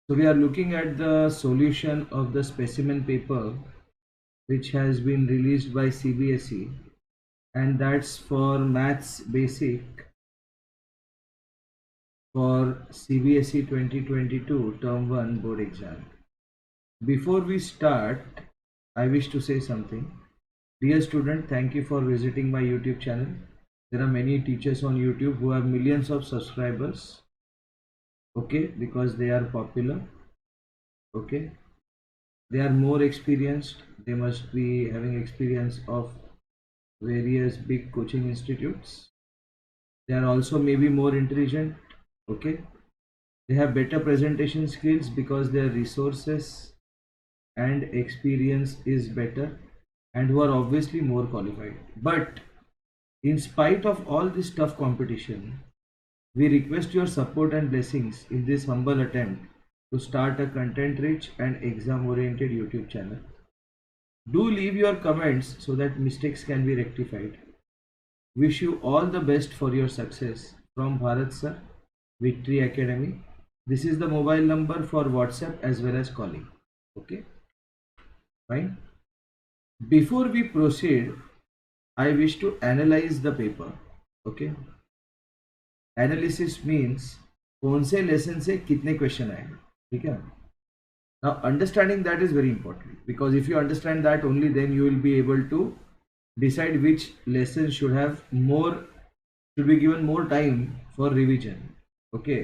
So we are looking at the solution of the specimen paper which has been released by CBSE, and that's for Maths Basic for CBSE 2022 Term 1 board exam. Before we start, I wish to say something. Dear student, thank you for visiting my YouTube channel. There are many teachers on YouTube who have millions of subscribers, okay, because they are popular, okay. They are more experienced, they must be having experience of various big coaching institutes. They are also maybe more intelligent, okay. They have better presentation skills because their resources and experience is better, and who are obviously more qualified. But in spite of all this tough competition, we request your support and blessings in this humble attempt to start a content rich and exam oriented YouTube channel. Do leave your comments so that mistakes can be rectified. Wish you all the best for your success from Bharat Sir, Victory Academy. This is the mobile number for WhatsApp as well as calling. Okay, fine. Before we proceed, I wish to analyze the paper. Okay, analysis means कौन से lesson से कितने question आएंगे, ठीक है. Now understanding that is very important, because if you understand that, only then you will be able to decide which lesson should be given more time for revision, okay,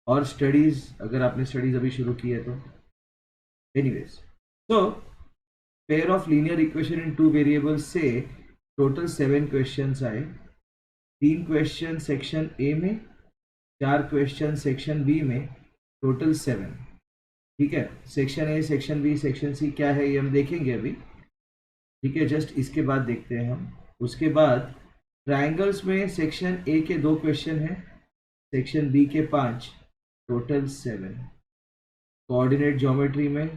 or studies अगर आपने studies अभी शुरू की है तो. Anyways, so pair of linear equation in two variables से total 7 questions आए. 3 question section A में, 4 क्वेश्चन सेक्शन बी में, टोटल 7. ठीक है. Section A, section B, section C क्या है ये हम देखेंगे अभी, ठीक है. जस्ट इसके बाद देखते हैं हम. उसके बाद ट्राइंगल्स में सेक्शन ए के 2 क्वेश्चन हैं, सेक्शन बी के 5, टोटल 7. कोऑर्डिनेट ज्योमेट्री में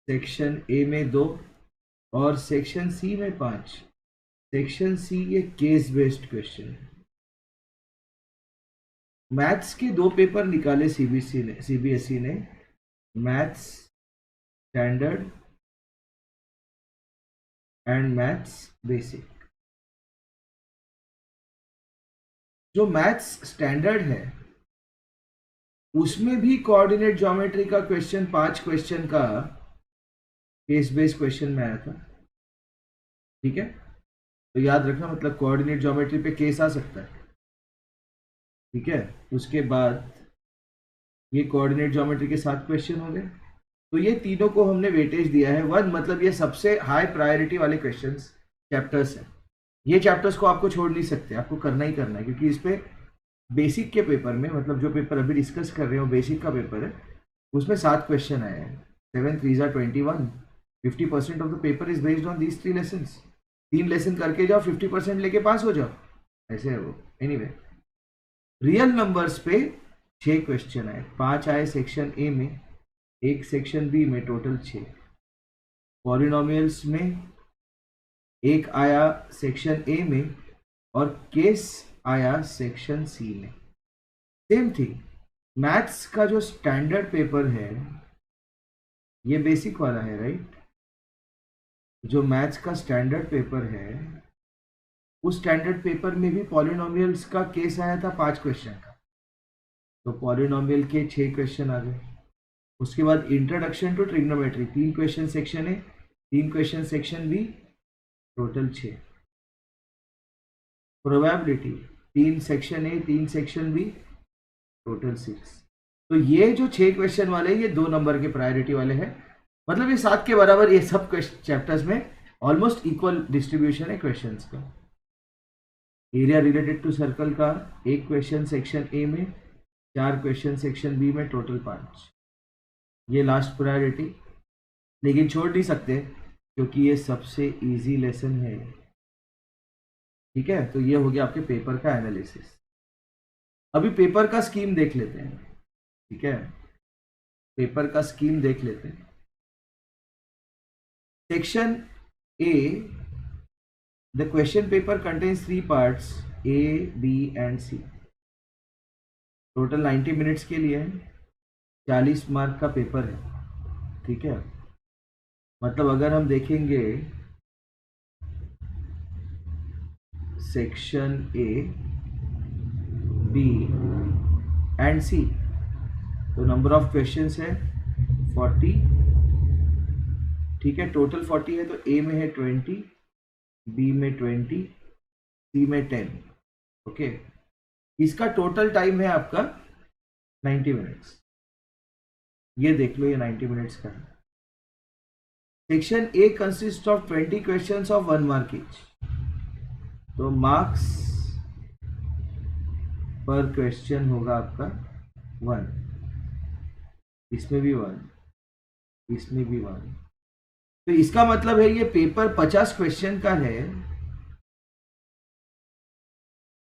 सेक्शन ए में 2 और सेक्शन सी में 5. सेक्शन सी ये केस बेस्ड क्वेश्चन है. मैथ्स के 2 पेपर निकाले सीबीएसई ने, maths standard and maths basic. जो मैथ्स स्टैंडर्ड है उसमें भी कोऑर्डिनेट ज्योमेट्री का क्वेश्चन 5 क्वेश्चन का केस बेस्ड क्वेश्चन में आया था, ठीक है. तो याद रखना, मतलब कोऑर्डिनेट ज्योमेट्री पे केस आ सकता है, ठीक है. उसके बाद ये कोऑर्डिनेट ज्योमेट्री के 7 क्वेश्चन हो गए. तो ये तीनों को हमने वेटेज दिया है 1, मतलब ये सबसे हाई प्रायोरिटी वाले क्वेश्चंस चैप्टर्स हैं. ये चैप्टर्स को आपको छोड़ नहीं सकते, आपको करना ही करना है, क्योंकि इस पे बेसिक के पेपर में, मतलब जो पेपर अभी डिस्कस कर रहे हो बेसिक का पेपर है, उसमें 7 क्वेश्चन आए हैं. 7 3 21. 50% of the paper is based on these 3 lessons. 3 lesson करके जाओ, 50% लेके पास हो जाओ, ऐसे है वो. एनीवे, रियल नंबर्स पे 6 क्वेश्चन आए. 5 आए सेक्शन ए में, 1 सेक्शन बी में, टोटल 6. पॉलिनोमियल्स में 1 आया सेक्शन ए में और केस आया सेक्शन सी में. सेम थिंग मैथ्स का जो स्टैंडर्ड पेपर है ये बेसिक वाला है, राइट. जो मैथ्स का स्टैंडर्ड पेपर है उस स्टैंडर्ड पेपर में भी पॉलिनोमियल्स का केस आया था 5 क्वेश्चन का. तो पॉलिनोमियल के 6 क्वेश्चन आ गए. उसके बाद introduction to trigonometry 3 question section A, 3 question section B, total 6. Probability 3 section A, 3 section B, total 6. तो ये जो 6 क्वेश्चन वाले ये 2 नंबर के प्रायोरिटी वाले हैं, मतलब ये 7 के बराबर. ये सब चैप्टर्स में ऑलमोस्ट इक्वल डिस्ट्रीब्यूशन है क्वेश्चंस का. एरिया रिलेटेड टू सर्कल का 1 क्वेश्चन सेक्शन ए में, 4 क्वेश्चन सेक्शन बी में, टोटल 5. ये लास्ट प्रायोरिटी, लेकिन छोड़ नहीं सकते क्योंकि ये सबसे इजी लेसन है, ठीक है. तो ये हो गया आपके पेपर का एनालिसिस. अभी पेपर का स्कीम देख लेते हैं, ठीक है. पेपर का स्कीम देख लेते हैं. Section A, the question paper contains 3 parts A, B and C. Total 90 minutes के लिए है. 40 मार्क का पेपर है, ठीक है। मतलब अगर हम देखेंगे सेक्शन ए, बी एंड सी, तो नंबर ऑफ क्वेश्चंस है 40, ठीक है। टोटल 40 है, तो ए में है 20, बी में 20, सी में 10, ओके। इसका टोटल टाइम है आपका 90 मिनट्स। ये देख लो, ये 90 मिनट्स का है। Section A consist of 20 questions of 1 mark each, तो मार्क्स पर क्वेश्चन होगा आपका 1, इसमें भी 1, इसमें भी 1। तो इसका मतलब है ये पेपर 50 क्वेश्चन का है,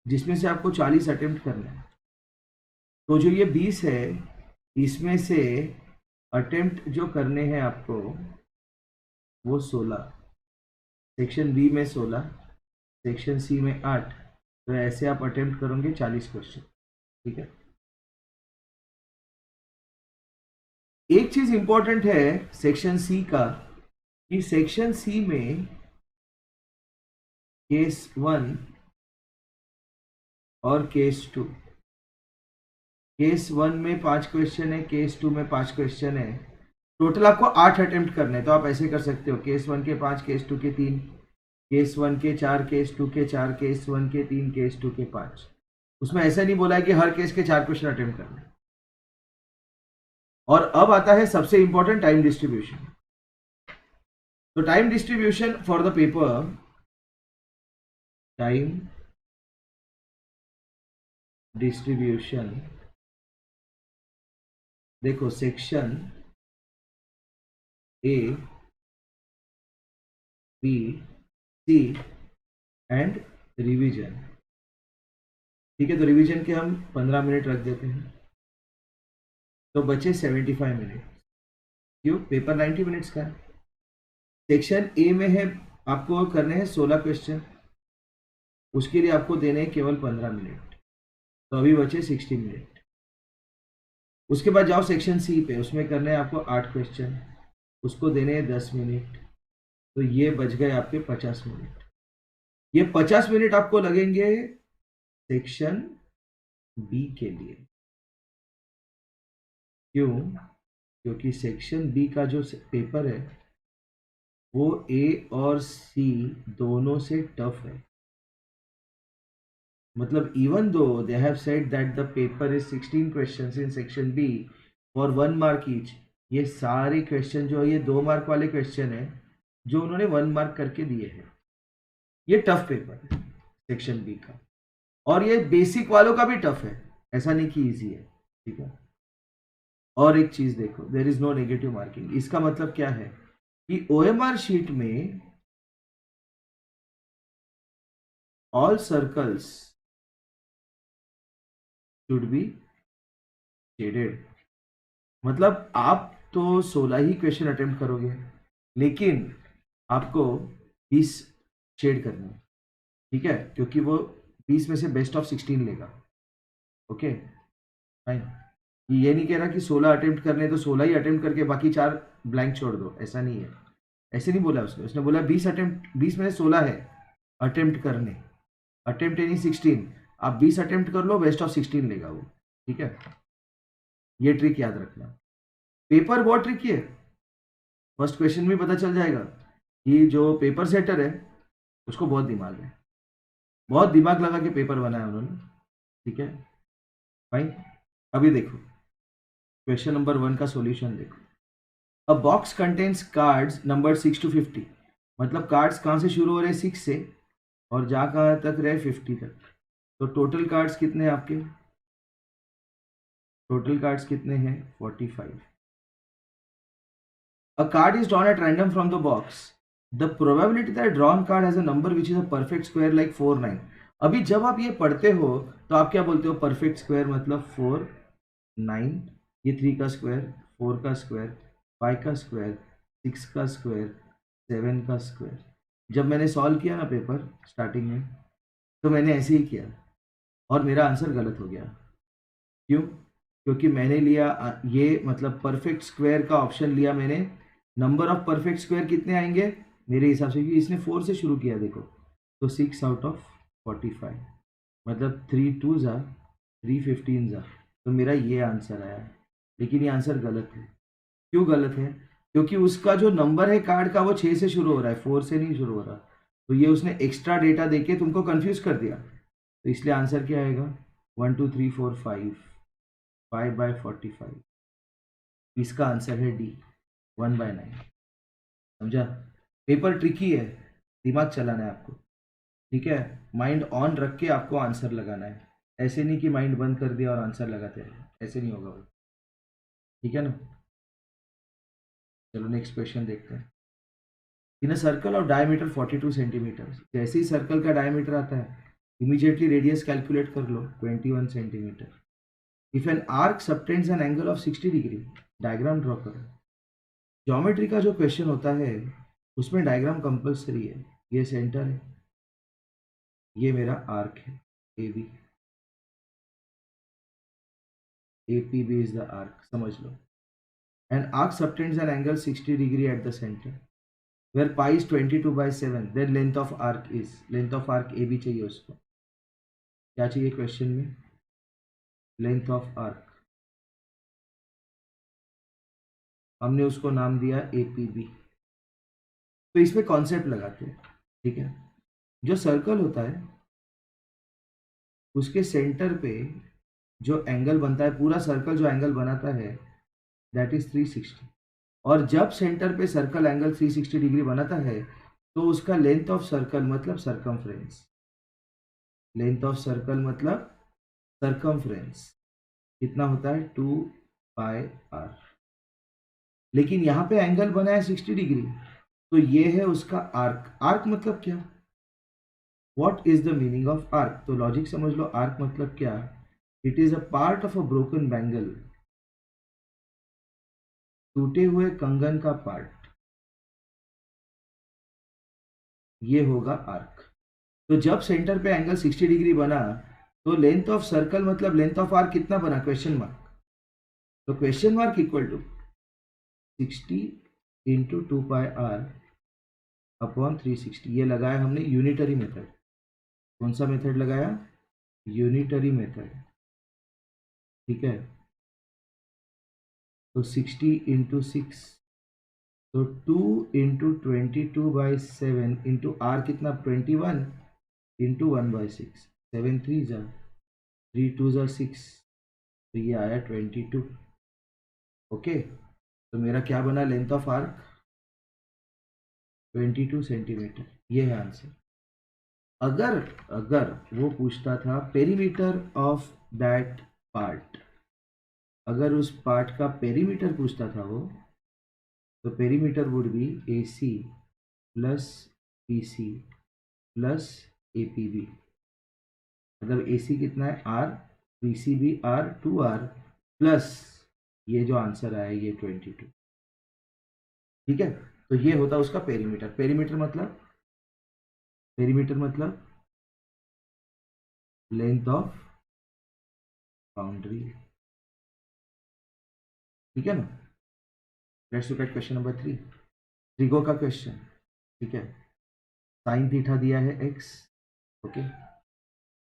जिसमें से आपको 40 अटेम्प्ट करना है। तो जो ये 20 है, इसमें से अटेम्प्ट जो करने हैं आपको वो 16, सेक्शन बी में 16, सेक्शन सी में 8, तो ऐसे आप अटेम्प्ट करोगे 40 क्वेश्चन, ठीक है। एक चीज इंपॉर्टेंट है सेक्शन सी का, कि सेक्शन सी में केस 1 और केस 2, केस 1 में 5 क्वेश्चन है, केस 2 में 5 क्वेश्चन है, टोटल आपको 8 अटेम्प्ट करने हैं। तो आप ऐसे कर सकते हो, केस 1 के 5, केस 2 के 3, केस 1 के 4, केस 2 के 4, केस 1 के 3, केस 2 के 5। उसमें ऐसा नहीं बोला है कि हर केस के 4 क्वेश्चन अटेम्प्ट करने। और अब आता है सबसे इंपॉर्टेंट, टाइम डिस्ट्रीब्यूशन। तो time distribution for the paper, time distribution, देखो section A, B, C and revision, ठीक है। तो रिवीजन के हम 15 मिनट रख देते हैं, तो बचे 75 मिनट। क्यों? पेपर 90 मिनट्स का है। सेक्शन ए में है, आपको करने हैं 16 क्वेश्चन, उसके लिए आपको देने हैं केवल 15 मिनट, तो अभी बचे 60 मिनट। उसके बाद जाओ सेक्शन सी पे, उसमें करने हैं आपको 8 क्वेश्चन, उसको देने हैं 10 मिनट, तो ये बच गए आपके 50 मिनट। ये 50 मिनट आपको लगेंगे सेक्शन बी के लिए। क्यों? क्योंकि सेक्शन बी का जो पेपर है वो ए और सी दोनों से टफ है। मतलब even though they have said that the paper is 16 questions in section B for 1 mark each, ये सारे क्वेश्चन जो है ये 2 मार्क वाले क्वेश्चन है, जो उन्होंने 1 मार्क करके दिए हैं। ये टफ पेपर है सेक्शन बी का, और ये बेसिक वालों का भी टफ है, ऐसा नहीं कि इजी है, ठीक है। और एक चीज देखो, there is no negative marking. इसका मतलब क्या है कि ओएमआर शीट में all circles should be shaded. मतलब आप तो 16 ही क्वेश्चन अटेम्प्ट करोगे, लेकिन आपको 20 शेड करने हैं, ठीक है, क्योंकि वो 20 में से बेस्ट ऑफ 16 लेगा, ओके फाइन। ये नहीं कह रहा कि 16 अटेम्प्ट करने, तो 16 ही अटेम्प्ट करके बाकी 4 ब्लैंक छोड़ दो, ऐसा नहीं है। ऐसे नहीं बोला उसने, उसने बोला 20 अटेम्प्ट, 20 में से 16 है अटेम्प्ट करने, अटेम्प्ट यानी 16, आप 20 अटेम्प्ट कर लो, बेस्ट ऑफ 16 लेगा वो, ठीक है। ये ट्रिक याद रखना। पेपर बहुत ट्रिकी है, फर्स्ट क्वेश्चन में पता चल जाएगा कि जो पेपर सेटर है उसको बहुत दिमाग है, बहुत दिमाग लगा के पेपर बनाया उन्होंने, ठीक है फाइन। अभी देखो क्वेश्चन नंबर 1 का सॉल्यूशन देखो। अ box contains cards number 6 to 50, मतलब कार्ड्स कहाँ से शुरू हो रहे हैं? 6 से, और जा कहाँ तक रहे? 50 तक। तो टोटल कार्ड्स कितने हैं आपके? टोटल कार्ड्स कितने हैं? 45। A card is drawn at random from the box. The probability that drawn card has a number which is a perfect square like 4, 9. अभी जब आप ये पढ़ते हो तो आप क्या बोलते हो? परफेक्ट स्क्वायर मतलब 4, 9, ये 3 का स्क्वायर, 4 का स्क्वायर, 5 का स्क्वायर, 6 का स्क्वायर, 7 का स्क्वायर। जब मैंने सॉल्व किया ना पेपर स्टार्टिंग में, तो मैंने ऐसे ही किया और मेरा आंसर गलत हो गया। क्यों? क्योंकि मैंने लिया ये मतलब परफेक्ट स्क्वायर का ऑप्शन लिया मैंने। नंबर ऑफ परफेक्ट स्क्वायर कितने आएंगे मेरे हिसाब से, क्योंकि इसने 4 से शुरू किया देखो, तो 6 आउट ऑफ 45, मतलब 3 2 ज़ा 3 15 ज़ा, तो मेरा ये आंसर आया। लेकिन ये आंसर गलत है। क्यों गलत है? क्योंकि उसका जो नंबर है कार्ड का वो 6 से शुरू हो रहा है, 4 से नहीं शुरू हो रहा। तो ये उसने एक्स्ट्रा डेटा देके तुमको कंफ्यूज कर दिया। तो इसलिए आंसर क्या आएगा? 1 2 3 4 5, 5/45। इसका आंसर है डी, 1/9। समझा? पेपर ट्रिकी है, दिमाग चलाना है आपको। ठीक है, माइंड ऑन रख के आपको आंसर लगाना है। ऐसे नहीं कि माइंड बंद कर दिया और आंसर लगाते रहे, ऐसे नहीं होगा वो। ठीक है ना? चलो नेक्स्ट क्वेश्चन देखते हैं। In a circle of diameter 42 centimetre, जैसे ही सर्कल का डायमीटर आता है इमीडिएटली रेडियस कैलकुलेट कर लो 21 centimetre. If N arc subtends an angle of 60 degree, diagram draw करो। ज्योमेट्री का जो क्वेश्चन होता है उसमें डायग्राम कंपलसरी है। ये सेंटर है, ये मेरा आर्क है A B, A P B is the arc, समझ लो। An arc subtends an angle 60 degree at the centre where pi is 22/7, then length of arc is, length of arc A B चाहिए उसको। क्या चाहिए question में? Length of arc. हमने उसको नाम दिया ए पी बी। तो इसमें कॉन्सेप्ट लगाते हैं। ठीक है, जो सर्कल होता है उसके सेंटर पे जो एंगल बनता है, पूरा सर्कल जो एंगल बनाता है दैट इज 360। और जब सेंटर पे सर्कल एंगल 360 डिग्री बनाता है तो उसका लेंथ ऑफ सर्कल मतलब सरकमफ्रेंस, लेंथ ऑफ सर्कल मतलब सरकमफ्रेंस कितना होता है? 2πr। लेकिन यहाँ पे एंगल बना है 60 डिग्री, तो ये है उसका आर्क। आर्क मतलब क्या? What is the meaning of arc? तो लॉजिक समझ लो, आर्क मतलब क्या? It is a part of a broken bangle, टूटे हुए कंगन का पार्ट, ये होगा आर्क। तो जब सेंटर पे एंगल 60 डिग्री बना तो लेंथ ऑफ सर्कल मतलब लेंथ ऑफ आर्क कितना बना? Question mark. तो question mark equal to 60 into 2πr upon 360। ये लगाया हमने यूनिटरी मेथड। कौन सा मेथड लगाया? Unitary method. ठीक है, तो 60 इंटू 6, तो 2 इंटू 22/7 इंटू आर कितना? 21 इंटू 1/6, 7 3 जा 3 2 जा 6, तो ये आया 22। ओके, तो मेरा क्या बना? लेंथ ऑफ आर्क 22 सेंटीमीटर, ये है आंसर। अगर अगर वो पूछता था पेरीमीटर ऑफ दैट पार्ट, अगर उस पार्ट का पेरीमीटर पूछता था वो, तो perimeter would be A C plus P C plus A P B. मतलब ए सी कितना है? R, P C B R 2r plus ये जो आंसर आया ये 22। ठीक है, तो ये होता है उसका पेरीमीटर। पेरीमीटर मतलब लेंथ ऑफ बाउंड्री। ठीक है ना? Let's look at question number 3, trigo का क्वेश्चन। ठीक है, साइन थीटा दिया है x। ओके,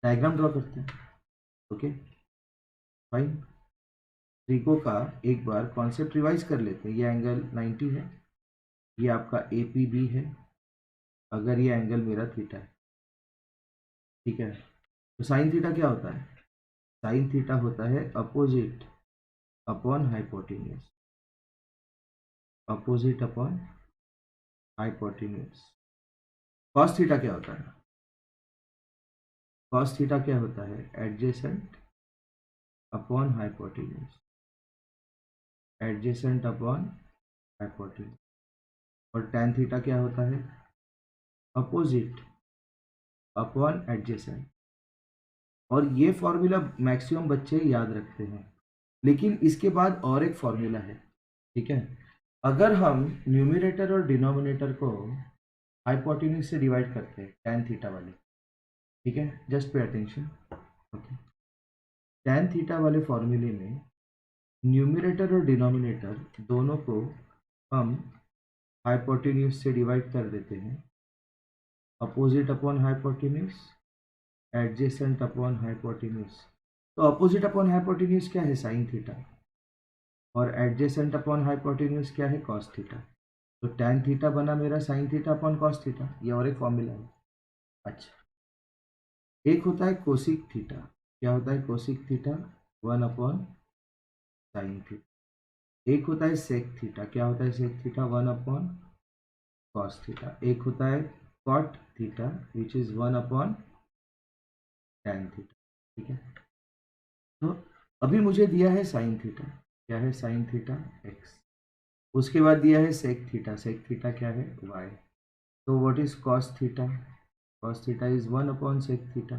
डायग्राम ड्रॉ करते हैं। ओके फाइन, ट्रिगो का एक बार कॉन्सेप्ट रिवाइज कर लेते हैं। ये एंगल 90 है, ये आपका ए पी बी है, अगर ये एंगल मेरा थीटा है। ठीक है, तो साइन थीटा क्या होता है? साइन थीटा होता है opposite upon hypotenuse, opposite upon hypotenuse. Cos theta क्या होता है? कॉस थीटा क्या होता है? Adjacent upon hypotenuse, adjacent upon hypotenuse. और tan थीटा क्या होता है? Opposite upon adjacent. और ये फॉर्मूला मैक्सिमम बच्चे याद रखते हैं, लेकिन इसके बाद और एक फॉर्मूला है। ठीक है, अगर हम न्यूमरेटर और डिनोमिनेटर को हाइपोटेन्यूज से डिवाइड करते हैं tan थीटा वाले, ठीक है, just pay attention. Okay, tan theta वाले फॉर्मूले में न्यूमरेटर और डिनोमिनेटर दोनों को हम हाइपोटेन्यूज से डिवाइड कर देते हैं। Opposite upon hypotenuse, adjacent upon hypotenuse. तो अपोजिट अपॉन हाइपोटेन्यूज क्या है? Sine theta. और एडजेसेंट अपॉन हाइपोटेन्यूज क्या है? Cos theta. तो टैन थीटा बना मेरा sign theta upon cos theta, ये और एक फॉर्मूला है। अच्छा, एक होता है कोसिक थीटा। क्या होता है cosec theta? 1 upon sine theta. एक होता है सेक थीटा। क्या होता है sec theta? 1 upon cos theta. एक होता है cot theta which is 1 upon tan theta. ठीक है, तो अभी मुझे दिया है साइन थीटा। क्या है? Sine theta x. उसके बाद दिया है सेक थीटा। सेक थीटा क्या है? वाई। तो what is cos theta? Cos theta is 1 upon sec theta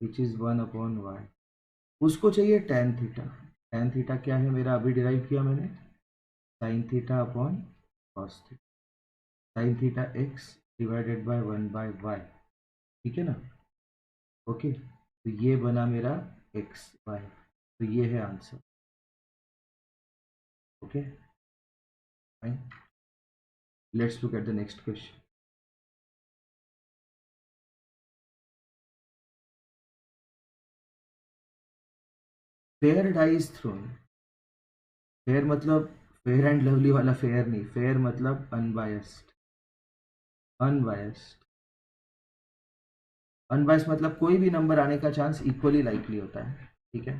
which is 1 upon Y. उसको चाहिए टैन थीटा। टैन थीटा क्या है मेरा? अभी डिराइव किया मैंने, sine theta upon cos theta. Sine theta X divided by 1 by Y. ठीक है ना? ओके, तो ये बना मेरा एक्स वाई। तो ये है answer. Okay fine, let's look at the next question. Fair dies thrown. Fair मतलब फेयर एंड लवली वाला फेयर नहीं, फेयर मतलब अनबायस्ड। अनबायस्ड, अनबायस्ड मतलब कोई भी नंबर आने का चांस इक्वली लाइकली होता है। ठीक है,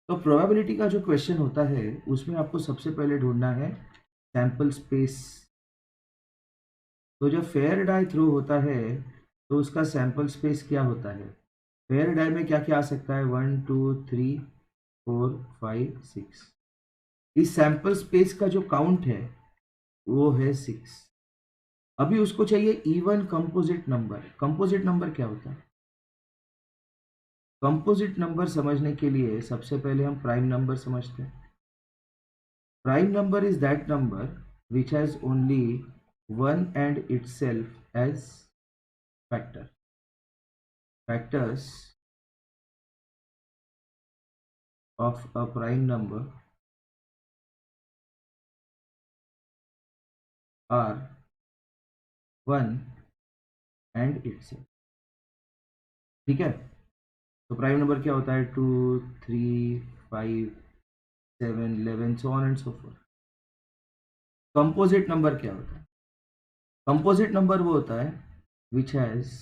तो प्रोबेबिलिटी का जो क्वेश्चन होता है उसमें आपको सबसे पहले ढूंढना है सैंपल स्पेस। तो जब फेयर डाई थ्रो होता है तो उसका सैंपल स्पेस क्या होता है? फेयर डाई में क्या क्या आ सकता है? 1 2 3 4 5 6। इस सैंपल स्पेस का जो काउंट है वो है 6। अभी उसको चाहिए even composite number. Composite number क्या होता है? कंपोजिट नंबर समझने के लिए सबसे पहले हम प्राइम नंबर समझते हैं। Prime number is that number which has only one and itself as factor. Factors of a prime number are 1 and itself. ठीक है, तो प्राइम नंबर क्या होता है? 2 3 5 7 11 so on and so forth. Composite number क्या होता है? कंपोजिट नंबर वो होता है which has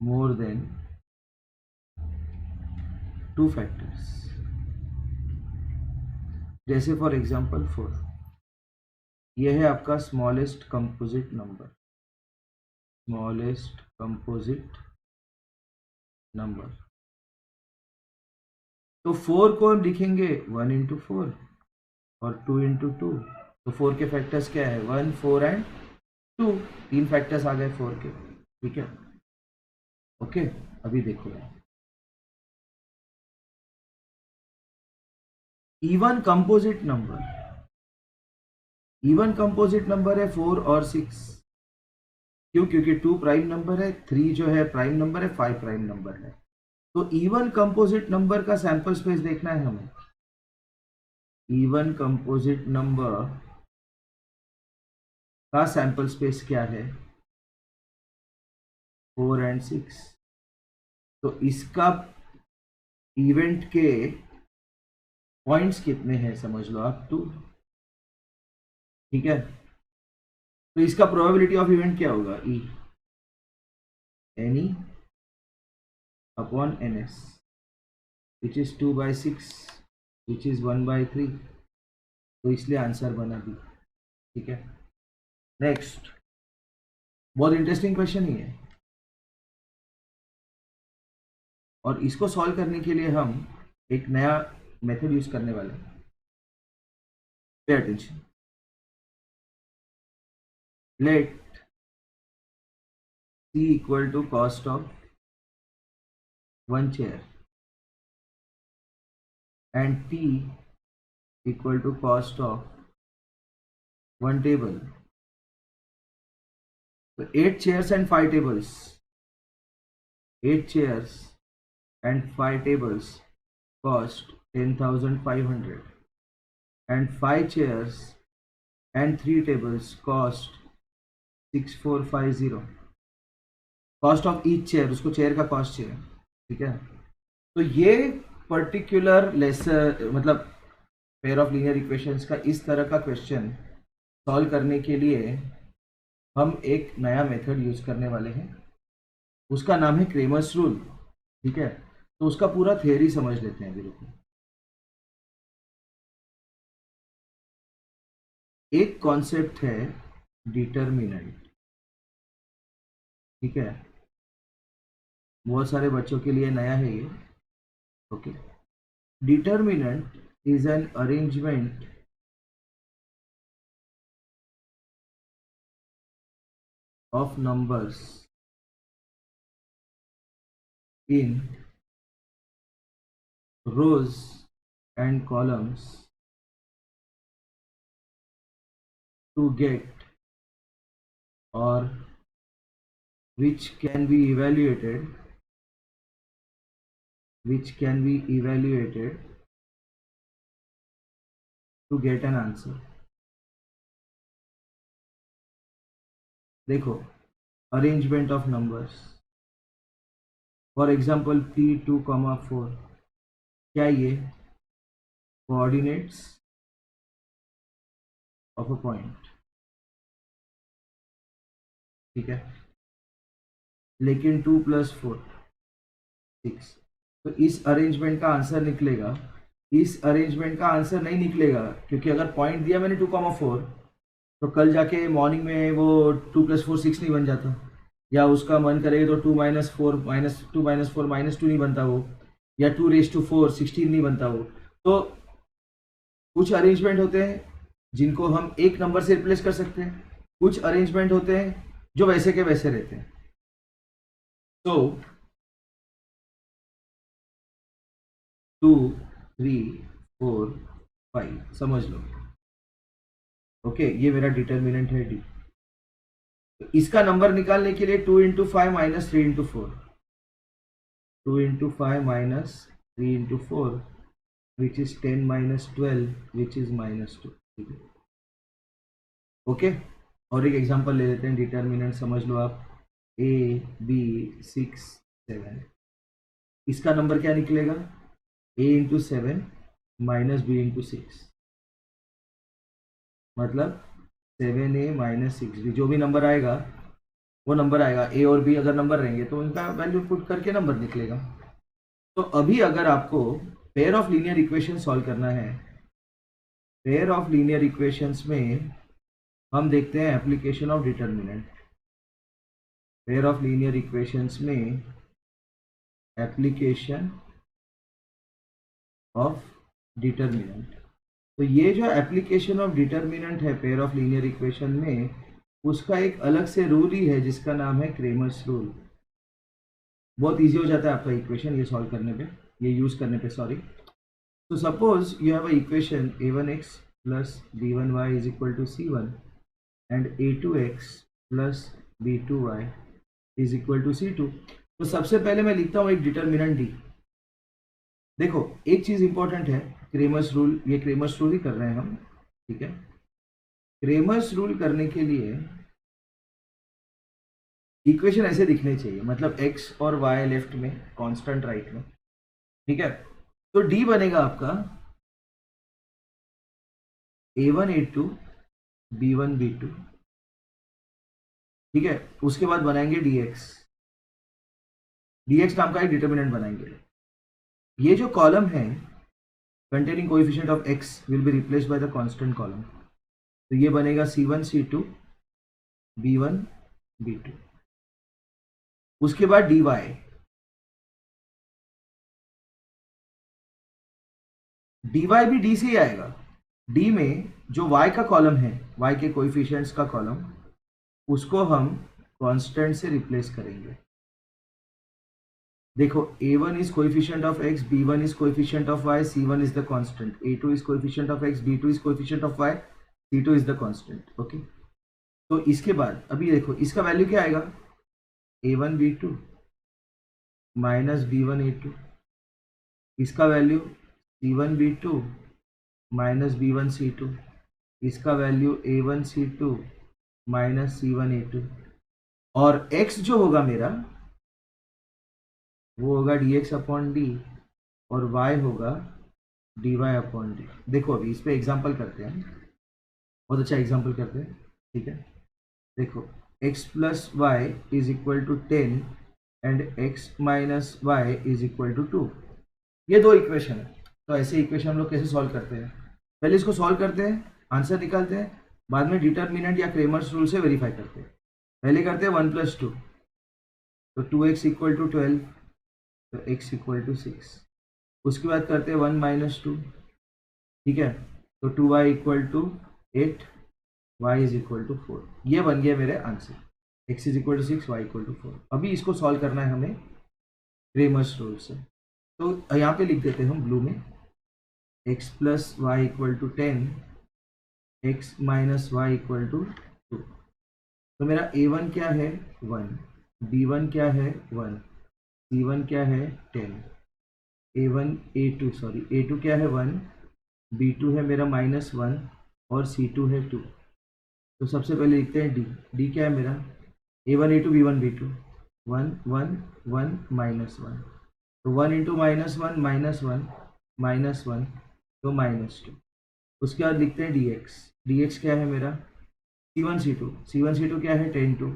more than 2 factors. जैसे फॉर एग्जांपल 4, ये है आपका smallest composite number. Smallest composite number. तो 4 को हम लिखेंगे 1 इंटू 4 और 2 इंटू 2। तो 4 के फैक्टर्स क्या है? 1 4 एंड 2। 3 फैक्टर्स आ गए 4 के। ठीक है, ओके। अभी देखो यार, even composite number, even composite number है 4 और 6। क्यों? क्योंकि 2 प्राइम नंबर है, 3 जो है प्राइम नंबर है, 5 प्राइम नंबर है। तो इवन कंपोजिट नंबर का सैंपल स्पेस देखना है हमें। इवन कंपोजिट नंबर का सैंपल स्पेस क्या है? 4 एंड 6। तो इसका इवेंट के पॉइंट्स कितने हैं समझ लो आप? 2। ठीक है, तो इसका प्रोबेबिलिटी ऑफ इवेंट क्या होगा? E any upon n S which is 2 by 6 which is 1 by 3। तो इसलिए आंसर बना बी। ठीक है, नेक्स्ट, बहुत इंटरेस्टिंग क्वेश्चन ही है और इसको सॉल्व करने के लिए हम एक नया मेथड यूज करने वाले हैं। Pay attention. Let C equal to cost of one chair and T equal to cost of one table. So 8 chairs and 5 tables. 8 chairs and 5 tables cost 10,500 and 5 chairs and 3 tables cost 6450. Cost of each chair, उसको chair का cost चाहिए, ठीक है। तो ये particular lesson मतलब pair of linear equations का इस तरह का क्वेश्चन सॉल्व करने के लिए हम एक नया मेथड यूज करने वाले हैं, उसका नाम है क्रेमर्स रूल, ठीक है। तो उसका पूरा थ्योरी समझ लेते हैं बिल्कुल। एक कॉन्सेप्ट है डिटरमिनेंट, ठीक है, बहुत सारे बच्चों के लिए नया है ये, okay. Determinant is an arrangement of numbers in rows and columns to get or which can be evaluated to get an answer. देखो, arrangement of numbers, for example P2, 4, क्या ये कोऑर्डिनेट्स ऑफ अ पॉइंट, ठीक है, लेकिन 2 + 4 6, तो इस arrangement का answer निकलेगा, इस अरेंजमेंट का आंसर नहीं निकलेगा, क्योंकि अगर पॉइंट दिया मैंने 2, 4 तो कल जाके मॉर्निंग में वो 2 + 4 6 नहीं बन जाता, या उसका मन करेगा तो 2 - 4 -2 - 4 -2 नहीं बनता वो, या 2⁴ 16 नहीं बनता वो। तो कुछ अरेंजमेंट होते हैं जिनको हम एक नंबर से रिप्लेस कर सकते हैं, कुछ अरेंजमेंट होते हैं जो वैसे के वैसे रहते हैं। तो 2 3 4 5 समझ लो, ओके। ये मेरा डिटरमिनेंट है डी। तो इसका नंबर निकालने के लिए 2 × 5 - 3 × 4, 2 × 5 - 3 × 4 which is 10 - 12 which is -2, ठीक है, ओके। और एक एग्जांपल ले लेते हैं, डिटरमिनेंट समझ लो आप, A B 6 7, इसका नंबर क्या निकलेगा, A × 7 - B × 6, मतलब 7A - 6B, जो भी नंबर आएगा वो नंबर आएगा। A और B अगर नंबर रहेंगे तो उनका वैल्यू पुट करके नंबर निकलेगा। तो अभी अगर आपको pair of linear equation solve करना है, पेयर ऑफ लीनियर इक्वेशंस में हम देखते हैं application of determinant. Pair of linear equations में एप्लीकेशन ऑफ डिटरमिनेंट, तो ये जो एप्लीकेशन ऑफ डिटरमिनेंट है पेयर ऑफ लीनियर इक्वेशन में, उसका एक अलग से रूल ही है जिसका नाम है क्रेमर्स रूल। बहुत इजी हो जाता है आपका इक्वेशन ये सॉल्व करने पे, ये यूज करने पे, सॉरी। तो suppose you have a equation a1x + b1y = c1 and a2x + b2y = c2। तो सबसे पहले मैं लिखता हूँ एक डिटरमिनेंट डी। देखो, एक चीज इंपॉर्टेंट है, क्रेमर्स रूल, ये क्रेमर्स रूल ही कर रहे हैं हम, ठीक है। क्रेमर्स रूल करने के लिए इक्वेशन ऐसे दिखने चाहिए, मतलब x और y लेफ्ट में, कांस्टेंट राइट में, ठीक है। तो डी बनेगा आपका a1 a2 b1 b2, ठीक है। उसके बाद बनाएंगे dx, dx नाम का एक डिटरमिनेंट बनाएंगे। ये जो कॉलम है containing coefficient of x will be replaced by the constant column, तो ये बनेगा c1 c2 b1 b2। उसके बाद dy, dy भी d से ही आएगा। d में जो y का कॉलम है, y के कोएफिशिएंट्स का कॉलम, उसको हम कांस्टेंट से रिप्लेस करेंगे। देखो, a1 is coefficient of x, b1 is coefficient of y, c1 is the constant, a2 is coefficient of x, b2 is coefficient of y, c2 is the constant, okay. तो इसके बाद अभी देखो इसका value क्या आएगा, a1 b2 - b1 a2, इसका value C1B2 minus B1C2, इसका वैल्यू A1C2 माइनस C1A2, और x जो होगा मेरा वो होगा dx अपॉन डी, और y होगा dy अपॉन डी। देखो अभी इस पे एग्जांपल करते हैं, बहुत अच्छा एग्जांपल करते हैं, ठीक है। देखो x plus Y is equal to 10 and x minus Y is equal to 2, ये दो इक्वेशन है। तो ऐसे इक्वेशन हम लोग कैसे सॉल्व करते हैं, पहले इसको सॉल्व करते हैं, आंसर निकालते हैं, बाद में डिटर्मिनेंट या क्रेमर्स रूल से वेरीफाई करते हैं। पहले करते हैं 1 + 2, तो 2x इक्वल टू 12, तो x इक्वल टू 6। उसके बाद करते हैं 1 - 2, ठीक है, तो 2y equal to 8, y is equal to 4। ये बन गया मेरे answer, x is equal to 6, y equal to 4। अभी इसको सॉल्व करना है हमें क्रेमर्स रूल से, तो यहाँ पे लिख देते हैं हम ब्लू में, x plus Y equal to 10, x minus Y equal to 2। तो मेरा a1 क्या है 1, b1 क्या है 1, c1 क्या है 10, a2 क्या है 1, b2 है मेरा -1 और c2 है 2। तो सबसे पहले लिखते हैं d क्या है मेरा a1 a2 b1 b2, 1 1 1 -1, तो 1 × -1 -1 तो -2। उसके बाद लिखते हैं dx क्या है मेरा c1 c2 क्या है 10 2,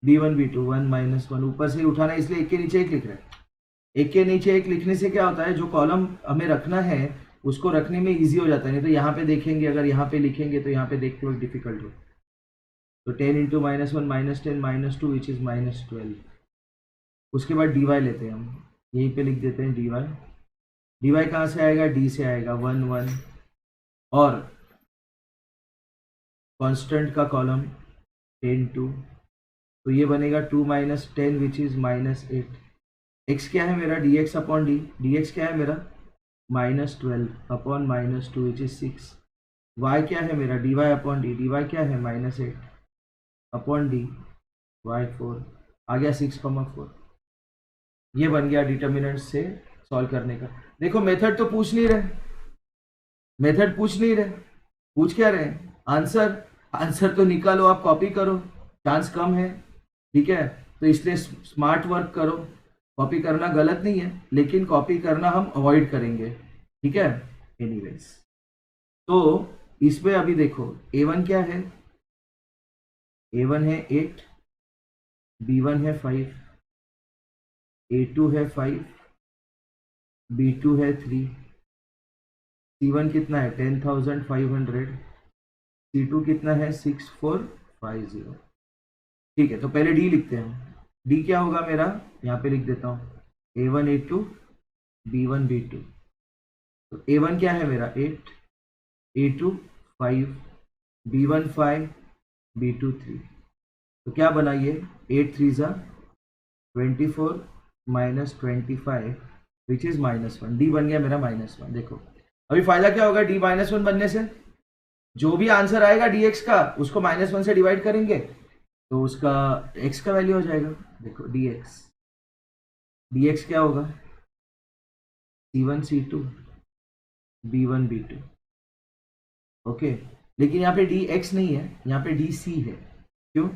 b1 b2 1 -1, ऊपर से उठाना है इसलिए एक के नीचे एक लिख रहे हैं। एक के नीचे एक लिखने से क्या होता है, जो कॉलम हमें रखना है उसको रखने में इजी हो जाता है, नहीं तो यहाँ पे देखेंगे, अगर यहाँ पे लिखेंगे तो यहाँ पे देखते वक्त डिफिकल्ट हो। तो 10 × -1 -10 -2 विच इज -12। उसके बाद dy लेते हैं हम, यहीं पे लिख देते हैं dy कहाँ से आएगा, d से आएगा 1 1, और कांस्टेंट का कॉलम 10 2, तो ये बनेगा 2 - 10 विच इज -8। x क्या है मेरा dx अपॉन डी, dx क्या है मेरा -12 अपॉन -2 विच इज 6। y क्या है मेरा dy अपॉन डी, dy क्या है -8 अपॉन डी, y 4 आ गया 6,4। ये बन गया डिटर्मिनेंट से सॉल्व करने का। देखो मेथड तो पूछ नहीं रहे, पूछ क्या रहे आंसर तो निकालो, आप कॉपी करो, चांस कम है, ठीक है। तो इसलिए स्मार्ट वर्क करो, कॉपी करना गलत नहीं है, लेकिन कॉपी करना हम अवॉइड करेंगे, ठीक है। एनीवेज, तो इसमें अभी देखो a1 क्या है, a1 है 8, b1 है 5, a2 है 5, b2 है 3, c1 कितना है 10,500, c2 कितना है 6450। ठीक है, तो पहले डी लिखते हैं। डी क्या होगा मेरा, यहाँ पे लिख देता हूँ a1 a2 b1 b2। तो a1 क्या है मेरा 8, a2 5, b1 5, b2 3। तो क्या बना ये 8 3 ज़ा 24 -25 विच इज -1। डी बन गया मेरा -1। देखो अभी फायदा क्या होगा डी -1 बनने से, जो भी आंसर आएगा dx का उसको -1 से डिवाइड करेंगे तो उसका x का वैल्यू हो जाएगा। देखो dx क्या होगा c1 c2 b1 b2, okay. लेकिन यहाँ पे dx नहीं है, यहाँ पे dc है। क्यों,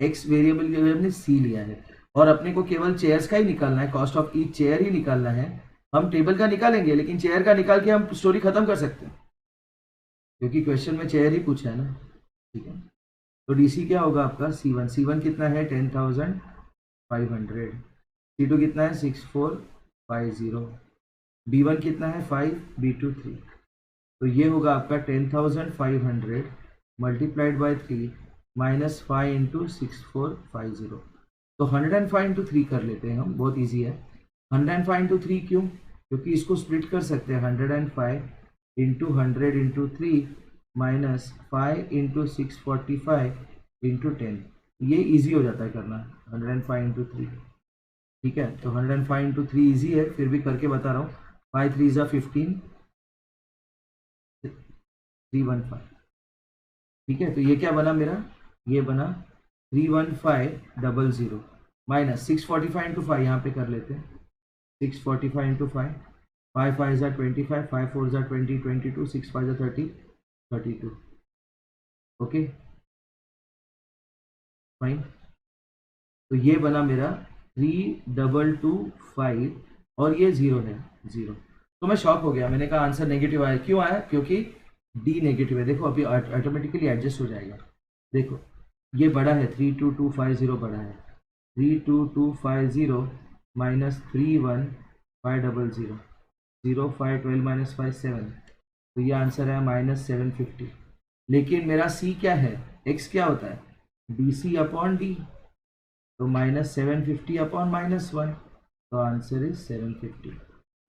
x वेरिएबल के लिए हमने c लिया है और अपने को केवल चेयर्स का ही निकालना है, कॉस्ट ऑफ ईच चेयर ही निकालना है। हम टेबल का निकालेंगे लेकिन चेयर का निकाल के हम स्टोरी खत्म कर सकते हैं, क्योंकि क्वेश्चन में चेयर ही पूछा है ना, ठीक है। तो डीसी क्या होगा आपका c1 कितना है 10,500, c2 कितना है 6450, b1 कितना है 5, b2 3। तो ये होगा आपका 10,500 मल्टीप्लाइड बाई 3 -5 × 6450। तो 105 × 3 कर लेते हैं हम, बहुत ईजी है। 105 × 3 क्यों, क्योंकि इसको स्प्लिट कर सकते हैं 105 × 100 × 3 -5 × 645 × 10। ये इजी हो जाता है करना 105 × 3, ठीक है। तो 105 × 3 इजी है, फिर भी करके बता रहा हूँ। 5 3 ज़ा 15 315, ठीक है। तो ये क्या बना मेरा, ये बना 31500 -645 × 5 यहाँ पे कर लेते हैं 645 into 5, 5 5s are 25, 5 4s are 20, 22, 6 5s are 30, 32. Okay fine. तो ये बना मेरा 3225 और ये 0 है, 0। तो मैं शॉक हो गया, मैंने कहा आंसर नेगेटिव आया। क्यों आया? क्योंकि डी नेगेटिव है। देखो अभी ऑटोमेटिकली एडजस्ट हो जाएगा। देखो ये बड़ा है, 32250 बड़ा है, 32250 माइनस 31500, 0 5 12 माइनस 5 7, तो ये आंसर है -750। लेकिन मेरा सी क्या है, एक्स क्या होता है, डी सी अपॉन डी, तो -750 अपॉन -1, तो answer is 750।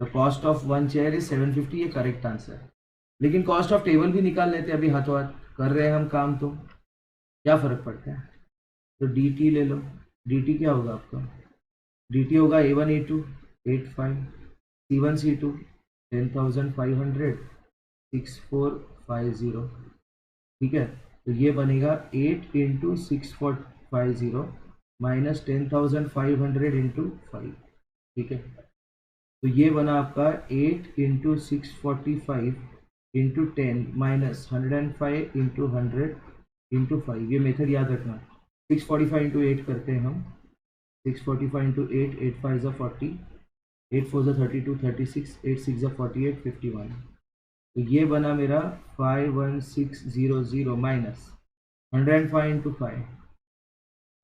The cost of one chair is 750, ये करेक्ट आंसर है। लेकिन कॉस्ट ऑफ टेबल भी निकाल लेते हैं, अभी हाथों हाथ कर रहे हैं हम काम, तो क्या फ़र्क पड़ता है। तो डी टी ले लो, डी टी क्या होगा आपका, डी टी होगा A1 A2 85, C1 C2 10,500 6450, ठीक है। तो ये बनेगा 8 इंटू 6450 माइनस 10,500 इंटू 5, ठीक है। तो ये बना आपका 8 into 645 into 10 minus 105 into 100 into 5। ये मेथड याद रखना, 645 इंटू 8 करते हैं हम, 645 इंटू 8, 8 5 ज़ा 40, 8 4 ज़ा 32 36, 8 6 ज़ा 48 51। तो ये बना मेरा 51600 माइनस 105 इंटू 5,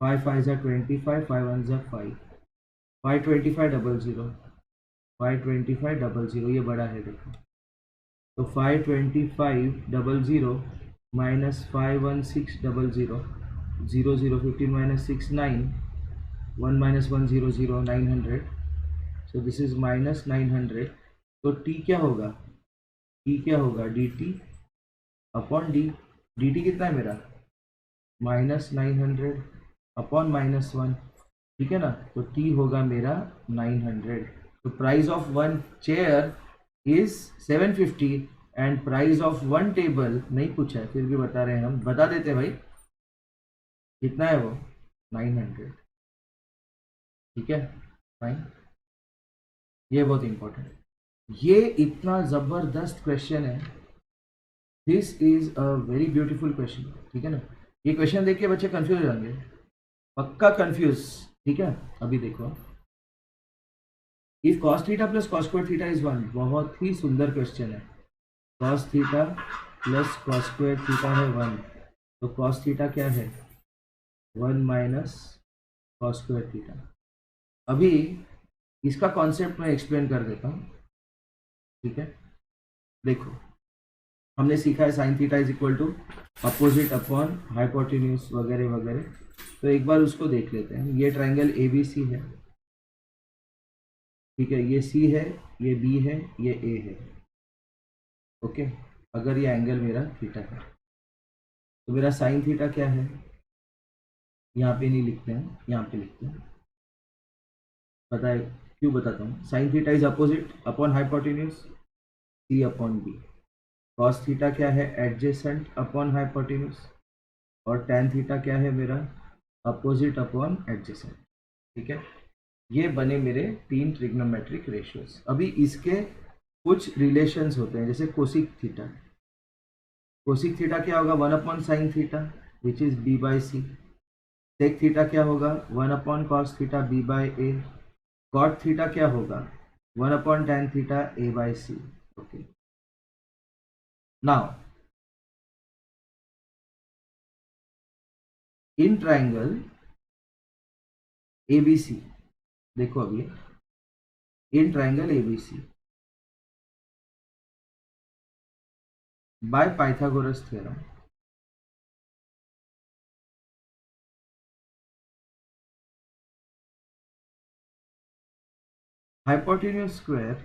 5 5 ज़ा 25, 5 1 ज़ा 5, 52500, 52500, ये बड़ा है देखो। तो 52500 minus 51600, 0 0 15 minus 6 9, 1 minus 1 0 0 900, so this is minus 900। तो टी क्या होगा, टी क्या होगा, D T upon D, D T कितना है मेरा -900 अपॉन -1, ठीक है ना। तो टी होगा मेरा 900। तो price of one chair is 750 and price of one table नहीं पूछा है, फिर भी बता रहे हैं हम, बता देते भाई कितना है वो, 900, ठीक है फाइन। ये बहुत इंपॉर्टेंट है, ये इतना ज़बरदस्त क्वेश्चन है, this is a very beautiful question, ठीक है ना। ये क्वेश्चन देख के बच्चे कंफ्यूज हो जाएंगे, पक्का कंफ्यूज, ठीक है। अभी देखो, if cos theta plus cos square theta is 1, बहुत ही सुंदर क्वेश्चन है। cos theta plus cos square theta है 1, तो cos थीटा क्या है 1 माइनस cos स्क्वायर थीटा। अभी इसका कॉन्सेप्ट मैं एक्सप्लेन कर देता हूँ, ठीक है। देखो हमने सीखा है sine theta is equal to opposite upon hypotenuse वगैरह वगैरह, तो एक बार उसको देख लेते हैं। ये ट्राइंगल ए बी सी है, ठीक है, ये सी है, ये बी है, ये ए है, ओके। अगर ये एंगल मेरा थीटा है, तो मेरा साइन थीटा क्या है, यहाँ पे नहीं लिखते हैं, यहाँ पे लिखते हैं, पता है क्यों, बताता हूँ। Sine theta is opposite upon hypotenuse, C upon B. Cos theta क्या है, एडजेसेंट अपॉन हाइपोटेन्यूज, और टैन थीटा क्या है मेरा, अपोजिट अपॉन एडजेसेंट, ठीक है। ये बने मेरे 3 ट्रिग्नोमेट्रिक रेशियोज। अभी इसके कुछ रिलेशंस होते हैं, जैसे कोसिक थीटा, कोसिक थीटा क्या होगा 1 upon sine theta which is B by C. Sec theta क्या होगा 1 upon cos theta B by A. Cot theta क्या होगा 1 upon tan theta A by C, okay. Now in triangle ABC, देखो अभी in triangle ABC by Pythagoras theorem, hypotenuse square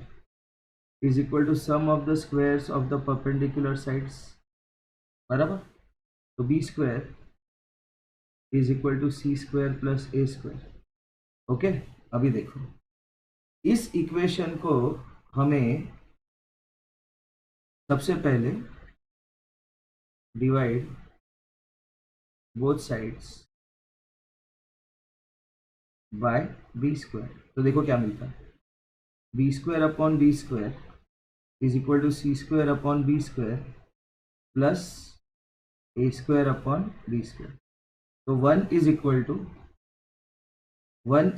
is equal to sum of the squares of the perpendicular sides, बराबर। तो B square is equal to C square plus A square, okay. अभी देखो इस equation को हमें सबसे पहले divide both sides by B square, तो देखो क्या मिलता है, B square upon B square is equal to C square upon B square plus A square upon B square. तो 1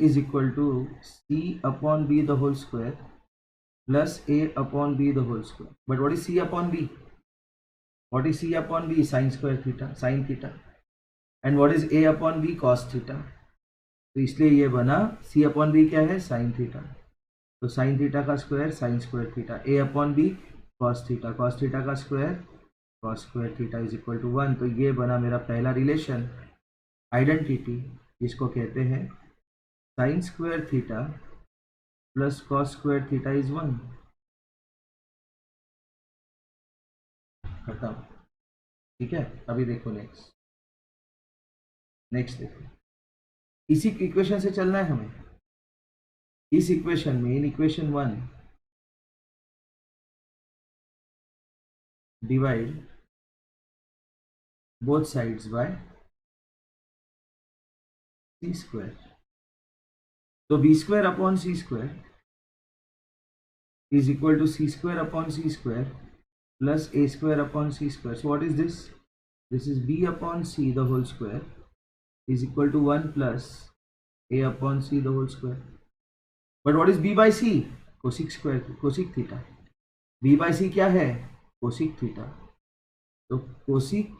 is equal to c upon b the whole square plus a upon b the whole square. But what is c upon b? What is c upon b? Sin square theta, sin theta. And what is a upon b? Cos theta. तो इसलिए ये बना c upon b क्या है? sin theta. तो sin theta का square sin square theta. a upon b cos theta. cos theta का square cos square theta is equal to 1. तो ये बना मेरा पहला रिलेशन, आइडेंटिटी, इसको कहते हैं sin square theta plus cos square theta is 1. खत्म। ठीक है, अभी देखो नेक्स्ट देखो, इसी इक्वेशन से चलना है हमें। इस इक्वेशन में, in equation 1, divide both sides by C square. तो B square upon C square is equal to c square upon c square plus a square upon c square. So what is this? This is b upon c the whole square is equal to 1 plus a upon c the whole square. But what is b by c? Cosec square, cosec theta. b by c क्या है? Cosec theta. तो cosec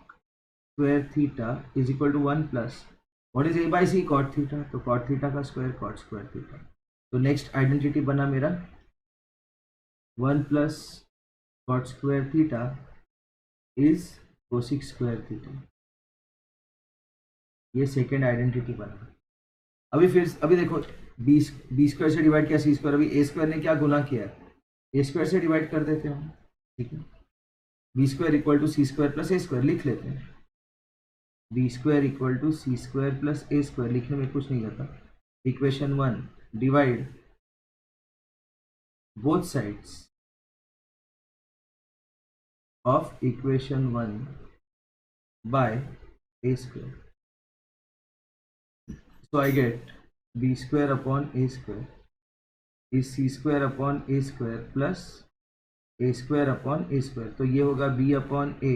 square theta is equal to 1 plus what is a by c? Cot theta. तो cot theta का square cot square theta. तो next identity बना मेरा 1 plus cot square theta is cosec square theta. ये second identity बना। अभी देखो, B square से डिवाइड किया सी स्क्वायर, अभी ए स्क्वायर ने क्या गुना किया, ए स्क्वायर से डिवाइड कर देते हैं हम। ठीक है, B square equal to C square plus A square लिख लेते हैं। B square equal to C square plus A square लिखने में कुछ नहीं जाता। Equation 1, divide both sides of equation 1 by a square. So I get b square upon a square is c square upon a square plus a square upon a square. तो ये होगा b upon a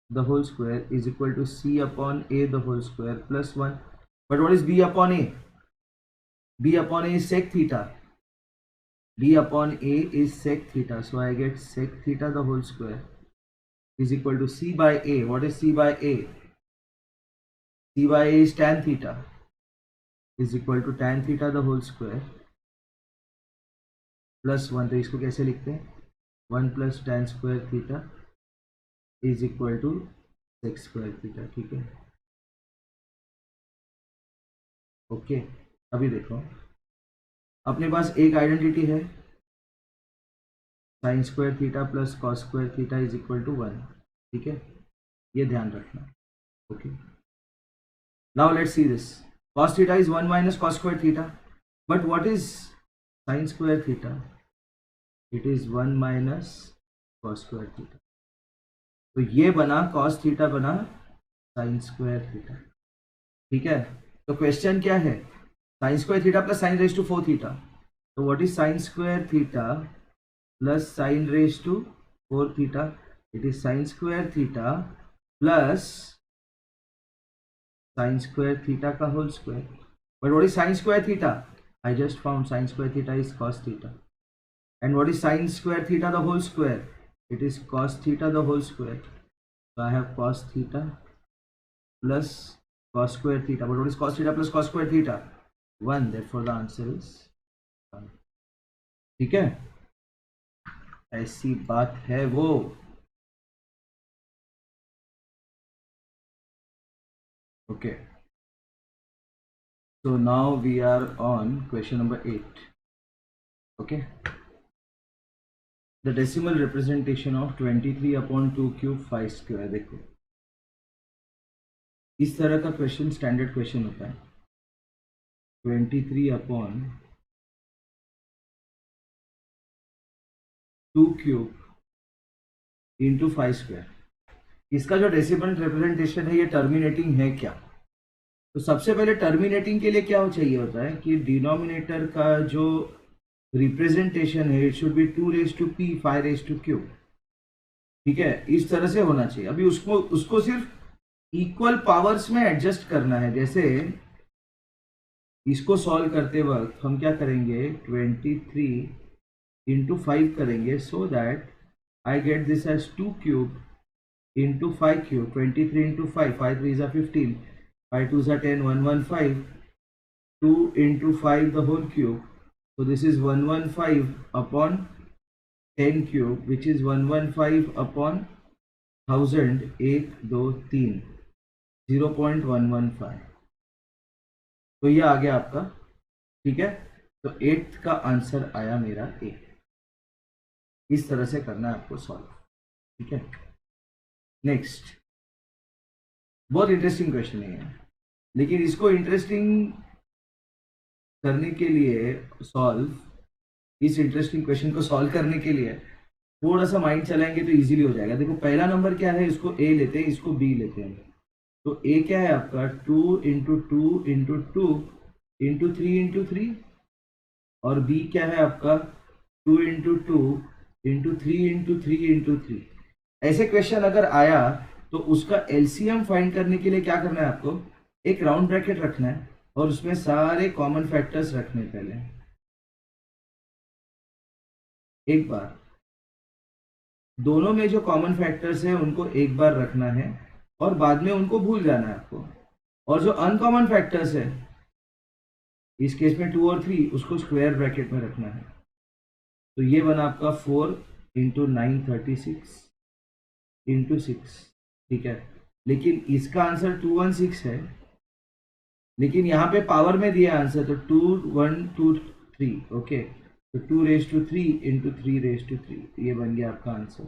the whole square is equal to c upon a the whole square plus 1. But what is b upon a? b upon a is sec theta. b upon a is sec theta. So I get sec theta the whole square is equal to c by a. What is c by a? c by a is tan theta is equal to tan theta the whole square plus 1. तो इसको कैसे लिखते हैं? 1 plus tan square theta is equal to sec square theta. ठीक है, okay. अभी देखो, अपने पास एक आइडेंटिटी है sine square theta plus cos square theta is equal to 1। ठीक है, ये ध्यान रखना। Okay, now let's see this. Cos theta is 1 minus cos square theta, but what is sine square theta? It is 1 minus cos square theta. तो ये बना cos theta बना sine square theta. ठीक है, तो क्वेश्चन क्या है? Sine square theta plus sine raise to 4 theta. तो what is sine square theta plus sin raised to 4 theta? It is sin square theta plus sin square theta का whole square. But what is sin square theta? I just found sin square theta is cos theta. And what is sin square theta the whole square? It is cos theta the whole square. So I have cos theta plus cos square theta. But what is cos theta plus cos square theta? 1. Therefore the answer is 1. ठीक है, ऐसी बात है वो। Okay, so now we are on question number 8. okay, the decimal representation of 23 upon 2 cube 5 square। देखो, इस तरह का क्वेश्चन स्टैंडर्ड क्वेश्चन होता है। 23 अपॉन 2 क्यूब इंटू 5 स्क्वायर। इसका जो डेसिमल रिप्रेजेंटेशन है ये टर्मिनेटिंग है क्या? तो सबसे पहले टर्मिनेटिंग के लिए क्या चाहिए होता है कि डिनोमिनेटर का जो रिप्रेजेंटेशन है, it should be 2 raise to P 5 raise to Q. ठीक है, इस तरह से होना चाहिए। अभी उसको उसको सिर्फ इक्वल पावर्स में एडजस्ट करना है। जैसे इसको सॉल्व करते वक्त हम क्या करेंगे, 23 इंटू 5 करेंगे, so that I get this as 2 cube into 5 cube. 23 into 5, 5 3 is 15, 5 2 is 10, 115, 2 into 5 the whole cube, so this is 115 upon 10 cube, which is 115 upon 1000, 1 2 3, 0.115। तो ये आ गया आपका। ठीक है, तो 8th का आंसर आया मेरा 8। इस तरह से करना है आपको सॉल्व। ठीक है, नेक्स्ट, बहुत इंटरेस्टिंग क्वेश्चन है, लेकिन इसको इंटरेस्टिंग करने के लिए इस इंटरेस्टिंग क्वेश्चन को सॉल्व करने के लिए थोड़ा सा माइंड चलाएंगे तो इजीली हो जाएगा। देखो पहला नंबर क्या है, इसको ए लेते हैं, इसको बी लेते हैं। तो ए क्या है आपका, 2 इंटू 2 इंटू 2 इंटू 3 इंटू 3, और बी क्या है आपका 2 इंटू 2 इंटू 3 इंटू 3 इंटू 3। ऐसे क्वेश्चन अगर आया तो उसका एलसीएम फाइंड करने के लिए क्या करना है आपको, एक राउंड ब्रैकेट रखना है और उसमें सारे कॉमन फैक्टर्स रखने। पहले एक बार दोनों में जो कॉमन फैक्टर्स हैं उनको एक बार रखना है और बाद में उनको भूल जाना है आपको। और जो अनकॉमन फैक्टर्स है, इस केस में 2 और 3, उसको स्क्वायर ब्रैकेट में रखना है। तो ये बना आपका 4 इंटू 9 36 इंटू 6। ठीक है, लेकिन इसका आंसर 216 है, लेकिन यहाँ पे पावर में दिया आंसर, तो 2 1 2 3। ओके, तो 2 raise to 3 into 3 raise to 3, ये बन गया आपका आंसर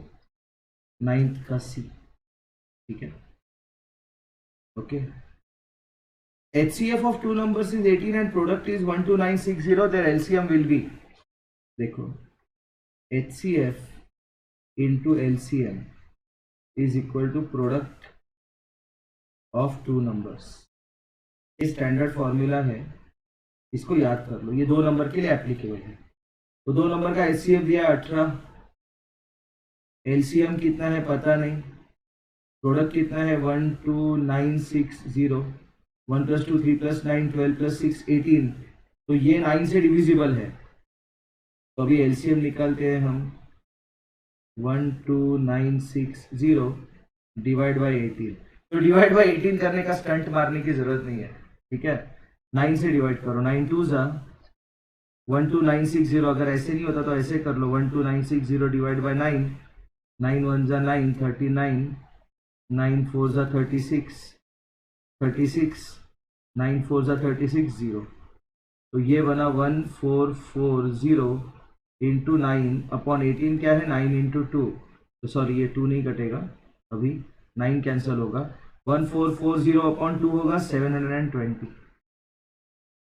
9th का सी। ठीक है, okay. HCF of two numbers is 18 and product is 12960, their LCM will be, देखो HCF into LCM is equal to product of two numbers। ये स्टैंडर्ड फॉर्मूला है, इसको याद कर लो, ये दो नंबर के लिए एप्लीकेबल है। तो दो नंबर का HCF दिया 18, LCM कितना है पता नहीं, प्रोडक्ट कितना है 12960, 1 + 2 3 + 9 12 + 6 18, तो ये 9 से डिविजिबल है। तो अभी एलसीएम निकालते हैं हम, 12960 डिवाइड बाई 18। तो डिवाइड बाई 18 करने का स्टंट मारने की जरूरत नहीं है। ठीक है, 9 से डिवाइड करो, 9 2 जा 12960। अगर ऐसे नहीं होता तो ऐसे कर लो, 12960 डिवाइड बाई 9, 9 1 जा 9 39, 9 4 जा 36 36, 9 4 जा 36 0। तो ये बना 1440 इंटू 9 अपॉन 18 क्या है 9 इंटू 2। तो सॉरी ये 2 नहीं कटेगा, अभी 9 कैंसिल होगा, 1440 अपॉन 2 होगा 720।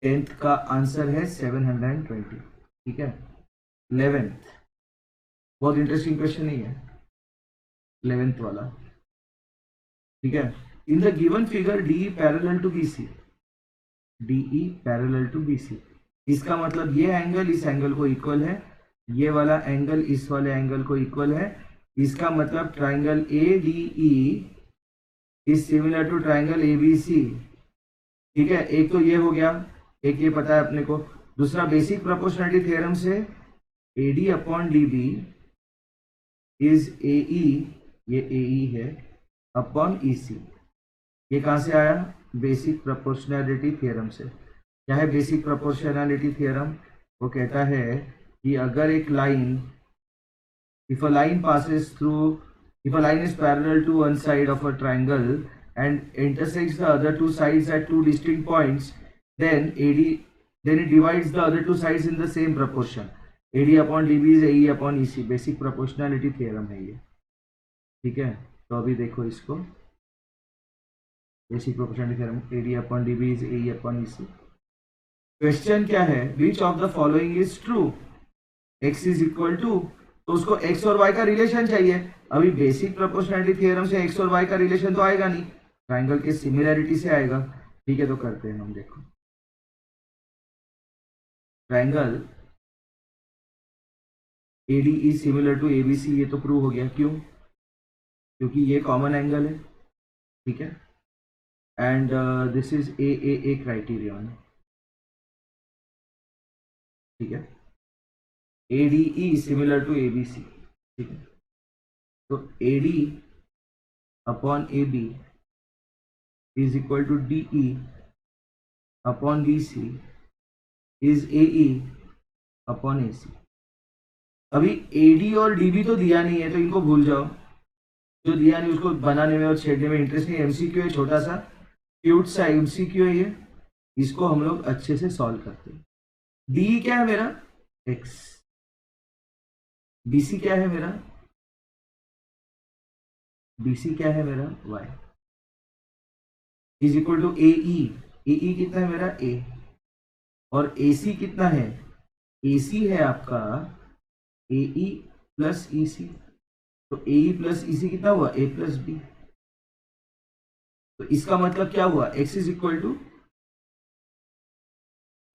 10th का आंसर है 720। ठीक है, 11th बहुत इंटरेस्टिंग क्वेश्चन नहीं है 11th वाला। ठीक है, in the given figure DE parallel to BC, DE parallel to BC, इसका मतलब ये एंगल इस एंगल को इक्वल है, ये वाला एंगल इस वाले एंगल को इक्वल है। इसका मतलब triangle ADE is similar to triangle ABC। ठीक है, एक तो ये हो गया, एक ये पता है अपने को। दूसरा बेसिक प्रोपोर्शनलिटी थ्योरम से AD upon DB is AE, ये AE है, अपॉन EC। ये कहाँ से आया, बेसिक प्रोपोर्शनैलिटी थ्योरम से। क्या है बेसिक प्रोपोर्शनैलिटी थ्योरम, वो कहता है कि अगर एक line, if a line passes through, if a line is parallel to one side of a triangle and intersects the other two sides at two distinct points, then it divides the other two sides in the same proportion। AD upon DB is AE upon EC, basic proportionality theorem है ये। ठीक है, तो अभी देखो इसको, basic proportionality theorem, AD upon DB is AE upon EC। Question क्या है, which of the following is true, x is equal to, तो उसको x और y का रिलेशन चाहिए। अभी बेसिक प्रोपोर्शनैलिटी थ्योरम से x और y का रिलेशन तो आएगा नहीं, ट्राइंगल के सिमिलैरिटी से आएगा। ठीक है, तो करते हैं हम, देखो triangle AD is similar to ABC, ये तो प्रूव हो गया। क्यों? क्योंकि ये कॉमन एंगल है, ठीक है, and this is a criterion, ठीक है। ADE सिमिलर टू ABC, ठीक है। तो AD upon AB is equal to DE upon BC is AE upon AC। अभी AD और DB तो दिया नहीं है, तो इनको भूल जाओ, जो दिया नहीं उसको बनाने में और छेड़ने में इंटरेस्ट नहीं। MCQ है, छोटा सा क्यूट सा MCQ है ये, इसको हम लोग अच्छे से सॉल्व करते हैं। D क्या है मेरा? X। BC क्या है मेरा? BC क्या है मेरा? Y is equal to AE। AE कितना है मेरा? A। और AC कितना है? AC है आपका AE प्लस EC। तो AE प्लस EC कितना हुआ? A plus B। तो इसका मतलब क्या हुआ? X is equal to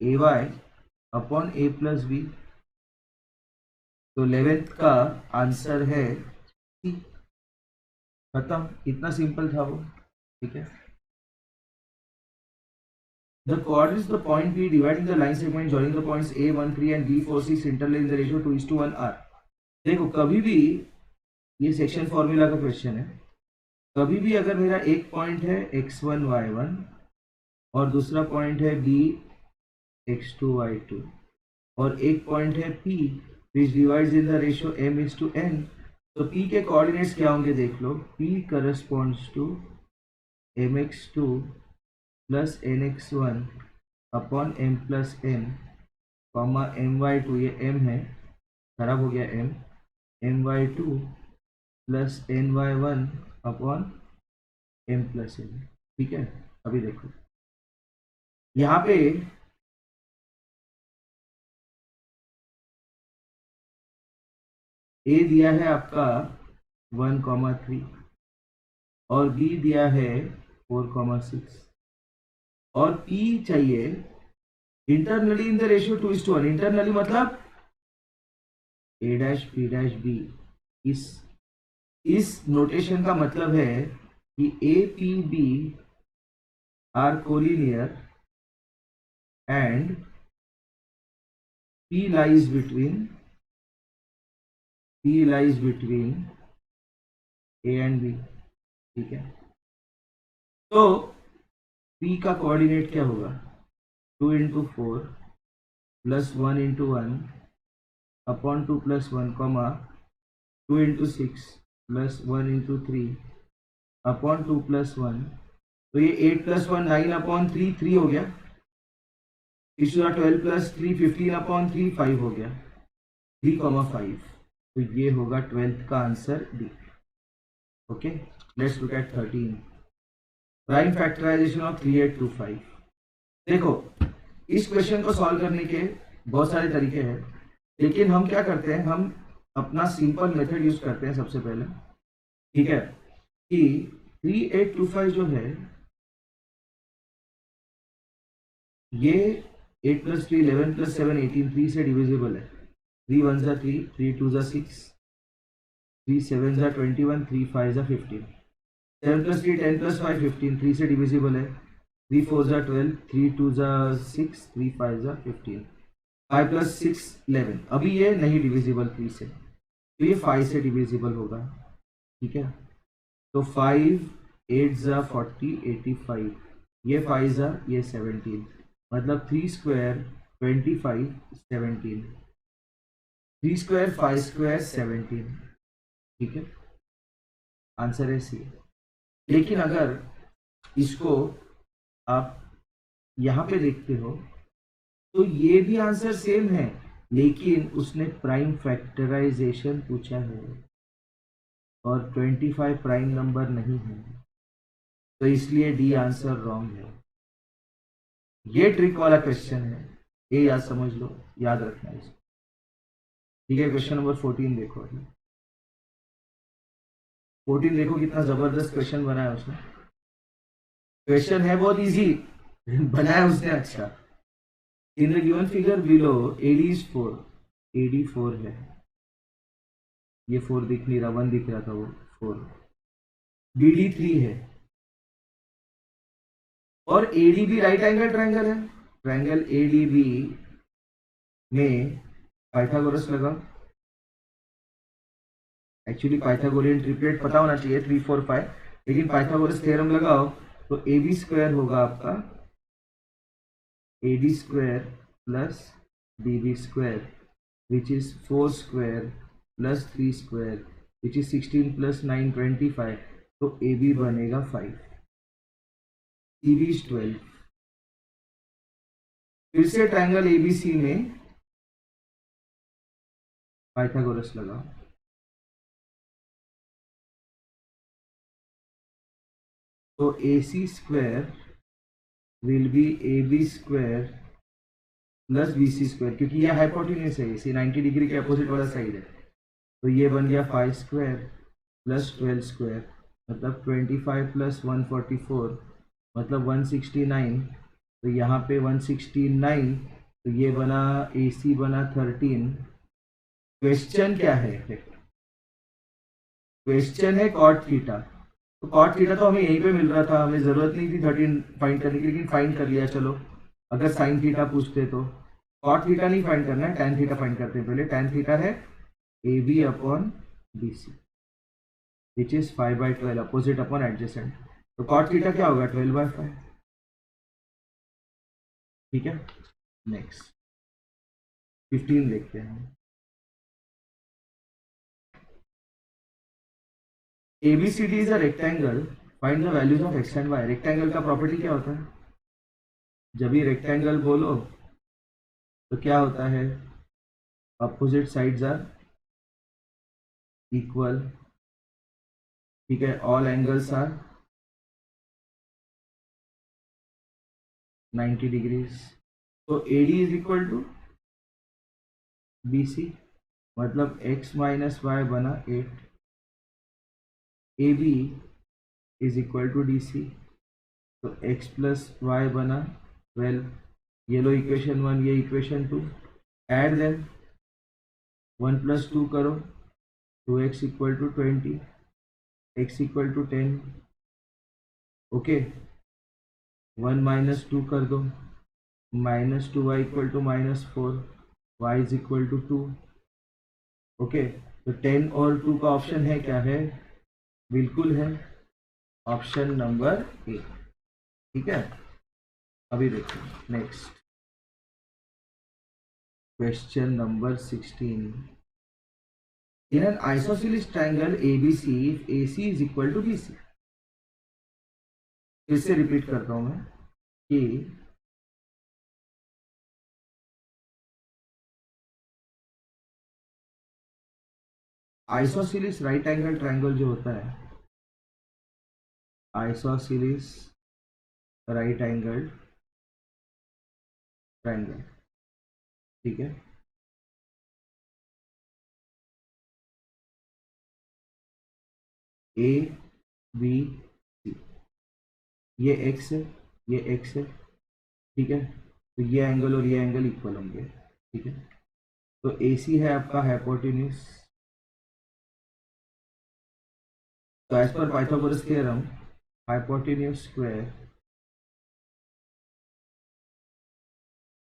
AY अपॉन A प्लस B। तो 11th का आंसर है C। खत्म, इतना सिंपल था वो, ठीक है। The coordinates of the point P dividing the line segment joining the points A 1 3 and B 4 6 interlaced in the ratio 2:1 are। देखो कभी भी, ये सेक्शन फॉर्मूला का क्वेश्चन है, कभी भी अगर मेरा एक पॉइंट है x1 y1 और दूसरा पॉइंट है B x2 y2 और एक पॉइंट है P which divides in the ratio m:n, तो P के कोऑर्डिनेट्स क्या होंगे देख लो। P corresponds to mx2 plus nx1 upon m plus n comma my2, ये m है, खराब हो गया m, my2 plus ny1 upon m plus n, ठीक है। अभी देखो यहाँ पे A दिया है आपका 1,3 और B दिया है 4,6 और P चाहिए internally in the ratio 2:1। Internally मतलब A dash P dash B। इस नोटेशन का मतलब है कि A P B are collinear and P lies between A and B, ठीक है। तो P का कोऑर्डिनेट क्या होगा? 2 into 4 plus 1 into 1 upon 2 plus 1 comma 2 into 6 plus 1 into 3 upon 2 plus 1। तो ये 8 प्लस 1 9 अपॉन 3 3 हो गया। 12 प्लस 3 15 अपॉन 3 5 हो गया, 3,5। तो ये होगा 12th का answer D. Okay, let's look at 13 prime factorisation of 3825। देखो इस क्वेश्चन को सॉल्व करने के बहुत सारे तरीके हैं, लेकिन हम क्या करते हैं, हम अपना सिंपल मेथड यूज करते हैं सबसे पहले, ठीक है। कि 3825 जो है ये 8 प्लस 3 11 प्लस 7 18 3 से डिविजिबल है। 3 1 जा 3 3 2 जा 6 3 7 जा 21 3 5 जा 15 7 प्लस 3 10 प्लस 5 15 3 से डिविजिबल है। 3 4 जा 12 3 2 जा 6 3 5 जा 15 5 प्लस 6 11। अभी ये नहीं डिविजिबल 3 से, तो ये 5 से डिविजिबल होगा, ठीक है। तो 5 8 जा 40 85, ये 5 जा ये 17, मतलब 3 स्क्वायर 25 17, 3 स्क्वायर 5 स्क्वायर 17, ठीक है। आंसर है सी। लेकिन अगर इसको आप यहाँ पे देखते हो तो ये भी आंसर सेम है, लेकिन उसने प्राइम फैक्टराइजेशन पूछा है और 25 प्राइम नंबर नहीं है, तो इसलिए डी आंसर रॉन्ग है। ये ट्रिक वाला क्वेश्चन है, ये याद समझ लो, याद रखना इसको, ठीक है। क्वेश्चन नंबर 14 देखो, 14 देखो कितना जबरदस्त क्वेश्चन बनाया उसने। क्वेश्चन है बहुत इजी, बनाया उसने अच्छा। इन the given figure below AD is 4, AD 4 है, ये 4 दिख नहीं रहा, 1 दिख रहा था वो 4। BD 3 है और ADB राइट एंगल ट्रायंगल है। ट्रायंगल ADB में पाइथागोरस लगा। एक्चुअली पाइथागोरियन ट्रिपलेट पता होना चाहिए 3 4 5, लेकिन पाइथागोरस थ्योरम लगाओ तो AB स्क्वायर होगा आपका AD square plus BB square which is 4 square plus 3 square which is 16 plus 9 25। तो AB बनेगा 5, CB इज 12। फिर से ट्रायंगल ABC में पाइथागोरस लगाओ। तो AC square will be AB square plus BC square, क्योंकि ये हाइपोटेन्यूज है, इसी 90 डिग्री के अपोजिट वाला साइड है। तो ये बन गया 5 स्क्वायर प्लस 12 स्क्वायर, मतलब 25 प्लस 144 मतलब 169। तो यहाँ पे 169, तो ये बना AC बना 13। क्वेश्चन क्या है? क्वेश्चन है कॉट थीटा। तो कॉट थीटा तो हमें यहीं पे मिल रहा था, हमें जरूरत नहीं थी 13 फाइंड करने की, लेकिन फाइंड कर लिया। चलो अगर साइन थीटा पूछते तो कॉट थीटा नहीं फाइंड करना है, टैन थीटा फाइंड करते हैं पहले। टैन थीटा है AB upon BC which is 5/12 opposite upon adjacent. तो कॉट थीटा क्या होगा? 12/5। ठीक है, नेक्स्ट 15 देखते हैं। ABCD is a rectangle, find the values of x and y। Rectangle का प्रॉपर्टी क्या होता है? जब भी रेक्टेंगल बोलो तो क्या होता है? Opposite sides are equal. ठीक है, ऑल एंगल्स आर 90 डिग्रीज। तो AD is equal to BC, मतलब x माइनस वाई बना 8। AB is equal to DC, तो x प्लस वाई बना 12। ये लो इक्वेशन 1, ये इक्वेशन 2, एड देम 1 प्लस 2 करो, 2x equal to 20, x equal to 10। Okay, 1 minus 2 कर दो, minus 2y equal to -4, y is equal to 2। Okay, तो 10 और 2 का ऑप्शन है क्या है? बिल्कुल है, ऑप्शन नंबर ए। ठीक है, अभी देखो next question number 16। In an isosceles triangle ABC if AC is equal to BC। फिर से रिपीट करता हूं मैं कि आइसोसेलेस राइट एंगल ट्रायंगल जो होता है, आइसोसेलेस राइट एंगल ट्रायंगल, ठीक है, ABC, ये x है, ये x है। ठीक है, तो ये एंगल और ये एंगल इक्वल होंगे। ठीक है, तो AC है आपका हाइपोटेन्यूज। तो as per Pythagoras theorem, hypotenuse square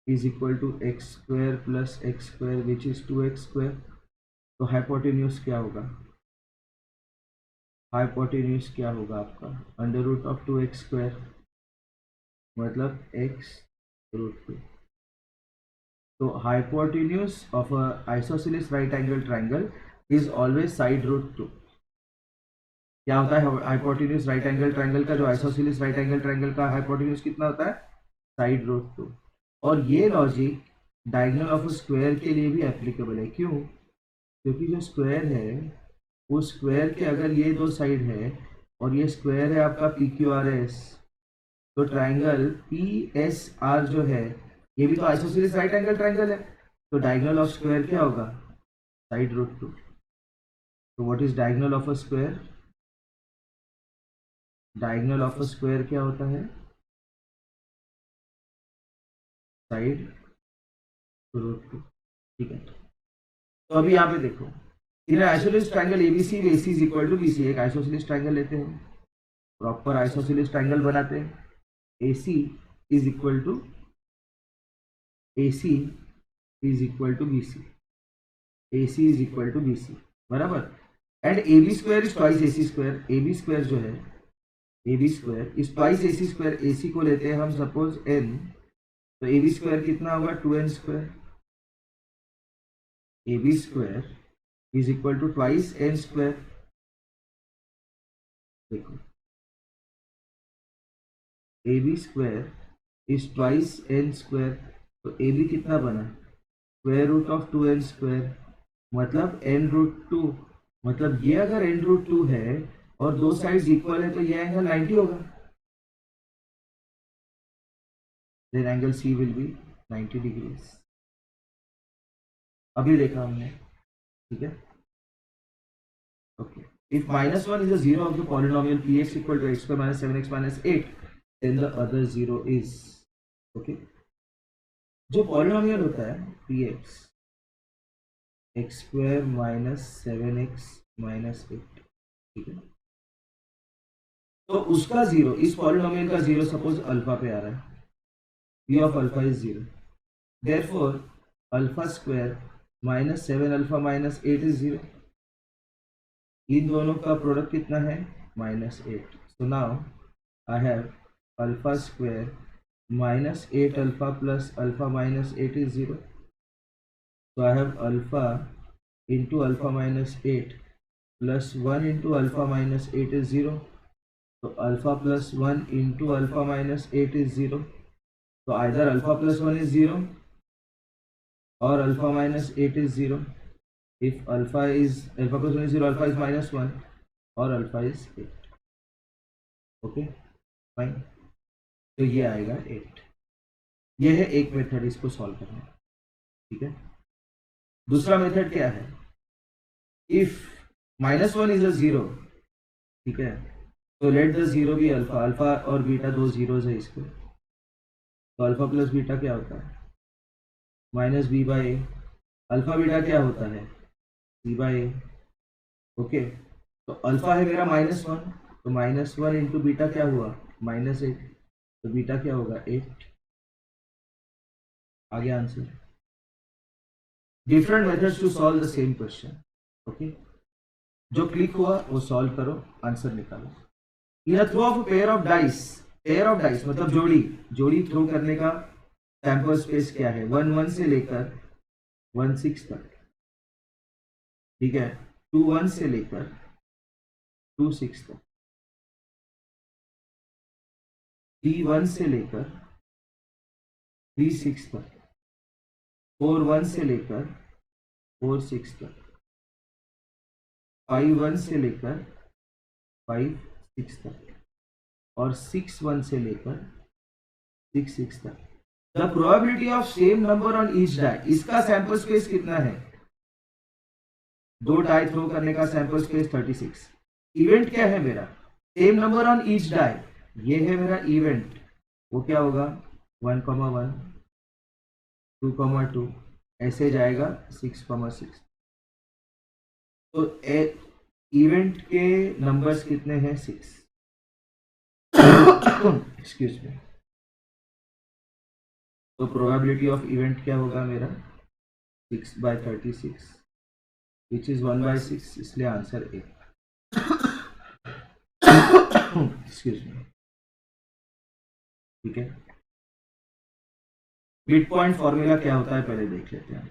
is equal to x square plus x square which is 2x square. तो हाइपोटेन्यूज क्या होगा? हाइपोटेन्यूज क्या होगा आपका? Under root of 2x square, मतलब x रूट 2। तो hypotenuse of a isosceles right angle triangle is always side root 2। क्या होता है हाइपोटेन्यूज राइट एंगल ट्रायंगल का? जो आइसोसेलेस राइट एंगल ट्रायंगल का हाइपोटेन्यूज कितना होता है? Side root 2। और ये लॉजिक डायगोनल ऑफ स्क्वायर के लिए भी एप्लीकेबल है। क्यों? क्योंकि जो स्क्वायर है, वो स्क्वायर के अगर ये दो साइड है और ये स्क्वायर है आपका PQRS, तो ट्रायंगल PSR जो है, ये भी तो आइसोसेलेस राइट एंगल ट्रायंगल है। तो डायगोनल ऑफ स्क्वायर क्या होगा? Side root 2। तो what is diagonal of a square? Diagonal of a square क्या होता है? Side root 2। ठीक है, तो अभी यहाँ पे देखो, in isosceles triangle ABC AC is equal to BC, एक आइसोसेलेस ट्रायंगल लेते हैं, प्रॉपर आइसोसेलेस ट्रायंगल बनाते हैं, AC is equal to BC, AC is equal to BC, बराबर। And AB square is twice AC square, AB square जो है AB square is twice AC square, AC को लेते हैं हम सपोज n, तो AB स्क्वायर कितना होगा 2n square, AB square is equal to twice n square. देखो AB square is twice n square, तो AB कितना बना square root of 2n square, मतलब n√2, मतलब ये अगर n√2 है और दो साइड्स इक्वल है तो ये एंगल 90 होगा, then angle C will be 90 degrees. अभी देखा हमने, ठीक है, okay. If -1 is a zero of the polynomial px equal to x square minus 7x minus 8, then the other zero is, okay। जो पॉलिनोमियल होता है px x square minus 7x minus 8, ठीक है, तो उसका जीरो, इस पॉलिनोमियल का zero suppose alpha पे आ रहा है, p of alpha is 0, therefore alpha square minus 7 alpha minus 8 is 0, इन दोनों का प्रोडक्ट कितना है -8, so now I have alpha square -8 alpha plus alpha -8 is 0, so I have alpha into alpha -8 plus 1 into alpha -8 is 0, so alpha plus 1 into alpha -8 is 0, so either alpha plus 1 is 0 or alpha -8 is 0, if alpha plus 1 is 0, alpha is -1 और alpha is 8, okay fine, तो ये आएगा 8, ये है एक method इसको solve करना, ठीक है। दूसरा मेथड क्या है, इफ -1 इज अ 0, ठीक है, तो let the zero be alpha, alpha और बीटा दो जीरोज है इसको, तो अल्फा प्लस बीटा क्या होता है -b/a, अल्फा बीटा क्या होता है c/a, ओके। तो अल्फा है मेरा -1, तो -1 इंटू बीटा क्या हुआ -8, तो बीटा क्या होगा 8, आगे answer. Different methods to solve the same question, okay, जो क्लिक हुआ वो सॉल्व करो, आंसर निकालो। In a throw of pair of dice मतलब जोड़ी थ्रो करने का सैंपल स्पेस क्या है 1 से लेकर 1 6 तक, ठीक है, 2 1 से लेकर 2 6 तक, 3 1 से लेकर 3 6 तक, 4 1 से लेकर 4 6 तक, 5 1 से लेकर 5 6 तक, और 6 1 से लेकर 6 6 तक। The probability of same number on each die, इसका सैंपल स्पेस कितना है, दो डाई थ्रो करने का सैंपल स्पेस 36। इवेंट क्या है मेरा, same number on each die, ये है मेरा इवेंट, वो क्या होगा 1,1 2,2 ऐसे जाएगा 6,6, तो इवेंट के नंबर्स कितने हैं 6, एक्सक्यूज मी, तो प्रोबेबिलिटी ऑफ इवेंट क्या होगा मेरा 6/36 विच इज 1/6, इसलिए आंसर ए, एक्सक्यूज मी, ठीक है। मिड पॉइंट फॉर्मूला क्या होता है पहले देख लेते हैं।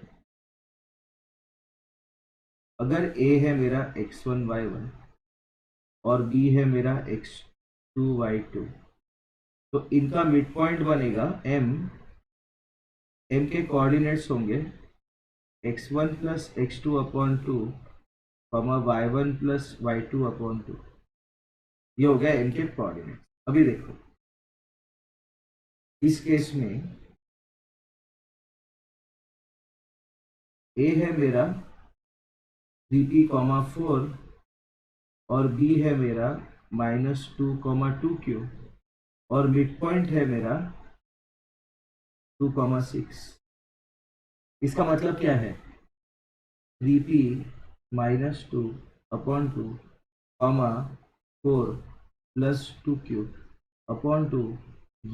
अगर a है मेरा x1 y1 और b है मेरा x2 y2, तो इनका मिड पॉइंट बनेगा m के कोऑर्डिनेट्स होंगे x1 plus x2/2 y1 plus y2/2, ये हो गया m के कोऑर्डिनेट्स। अभी देखो इस केस में a है मेरा 3p,4 और b है मेरा -2,2q और मिड पॉइंट है मेरा 2,6। इसका मतलब क्या है 3p -2 upon 2 comma 4 plus 2 cube upon 2,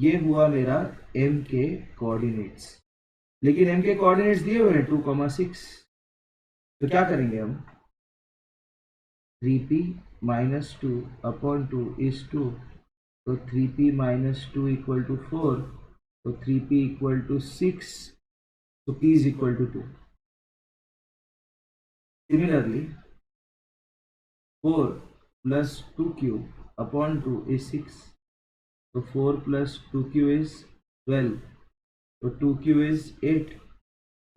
ये हुआ मेरा m के कोऑर्डिनेट्स। लेकिन m के कोऑर्डिनेट्स दिए हुए हैं 2,6, तो क्या करेंगे हम? 3p माइनस 2 अपॉन 2 इज 2, तो 3p माइनस 2 इक्वल टू 4, तो 3p इक्वल टू 6, तो p is equal to 2। Similarly 4 plus 2 cube upon 2 is 6, तो 4 प्लस 2 क्यू इज 12, तो 2 क्यू इज 8,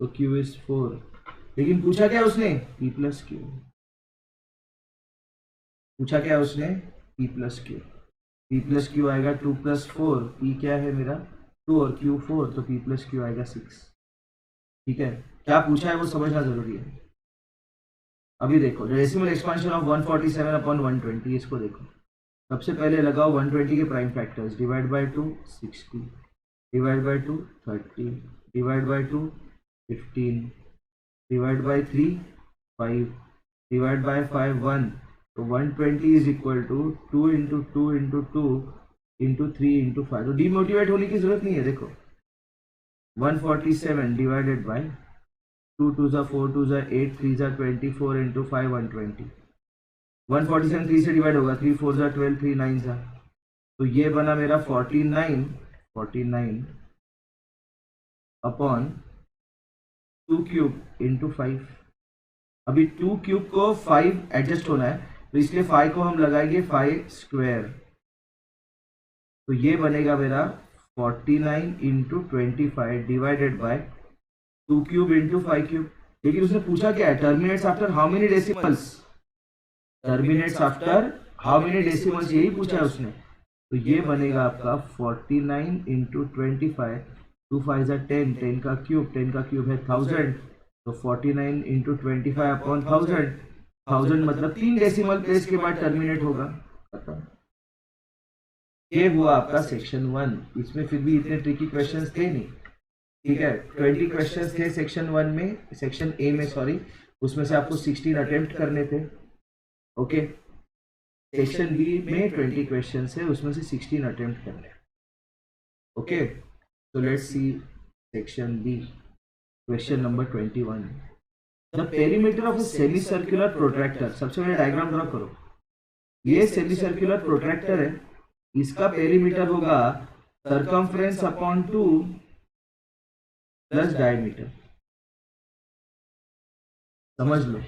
तो क्यू इज 4। लेकिन पूछा क्या उसने? p plus Q. पूछा क्या उसने? p plus Q. p plus Q आएगा 2 प्लस 4, p क्या है मेरा 2 और q 4, तो p प्लस क्यू आएगा 6। ठीक है, क्या पूछा है वो समझना जरूरी है। अभी देखो डेसिमल एक्सपांशन ऑफ 147 अपॉन 120, इसको देखो। सबसे पहले लगाओ 120 के prime factors, divide by 2 60, divide by 2 30, divide by 2 15, divide by 3 5, divide by 5 1, तो 120 is equal to 2 into 2 into 2 into 3 into 5। तो डिमोटिवेट होने की जरूरत नहीं है। देखो 147 डिवाइडेड बाय 2 2 जा 4 2 जा 8 3 जा 24 इंटू 5 120। 147 3 से डिवाइड होगा, 3 4 जा 12 3 9 जा, तो ये बना मेरा 49 अपॉन 2 क्यूब इंटू 5। अभी 2 क्यूब को 5 एडजस्ट होना है, तो इसलिए 5 को हम लगाएंगे 5 स्क्वायर, तो ये बनेगा मेरा 49 into 25 divided by 2 cube into 5 cube. लेकिन उसने पूछा क्या है? Terminates after how many decimals? Terminates after how many decimals, यही पूछा है उसने। तो ये बनेगा आपका 49 इंटू 25, 2 5 जा 10, 10 का क्यूब है 1000, तो 49 इंटू 25 अपॉन 1000 मतलब 3 डेसिमल प्लेस के बाद टर्मिनेट होगा। खत्म। ये हुआ आपका सेक्शन 1। इसमें फिर भी इतने ट्रिकी क्वेश्चंस थे नहीं। ठीक है, 20 क्वेश्चंस थे सेक्शन 1 में, सेक्शन ए में सॉरी, उसमें से आपको 16 अटेम्प्ट करने थे। ओके, सेक्शन बी में 20 क्वेश्चंस है, उसमें से 16 अटेम्प्ट करने। Okay, so let's see section B, question number 21. The perimeter of a semicircular protractor, सबसे पहले डायग्राम ड्रॉ करो। ये सेमीसर्कुलर प्रोट्रैक्टर है, इसका पेरीमीटर होगा सर्कमफ्रेंस अपॉन 2 प्लस डायमीटर। समझ लो,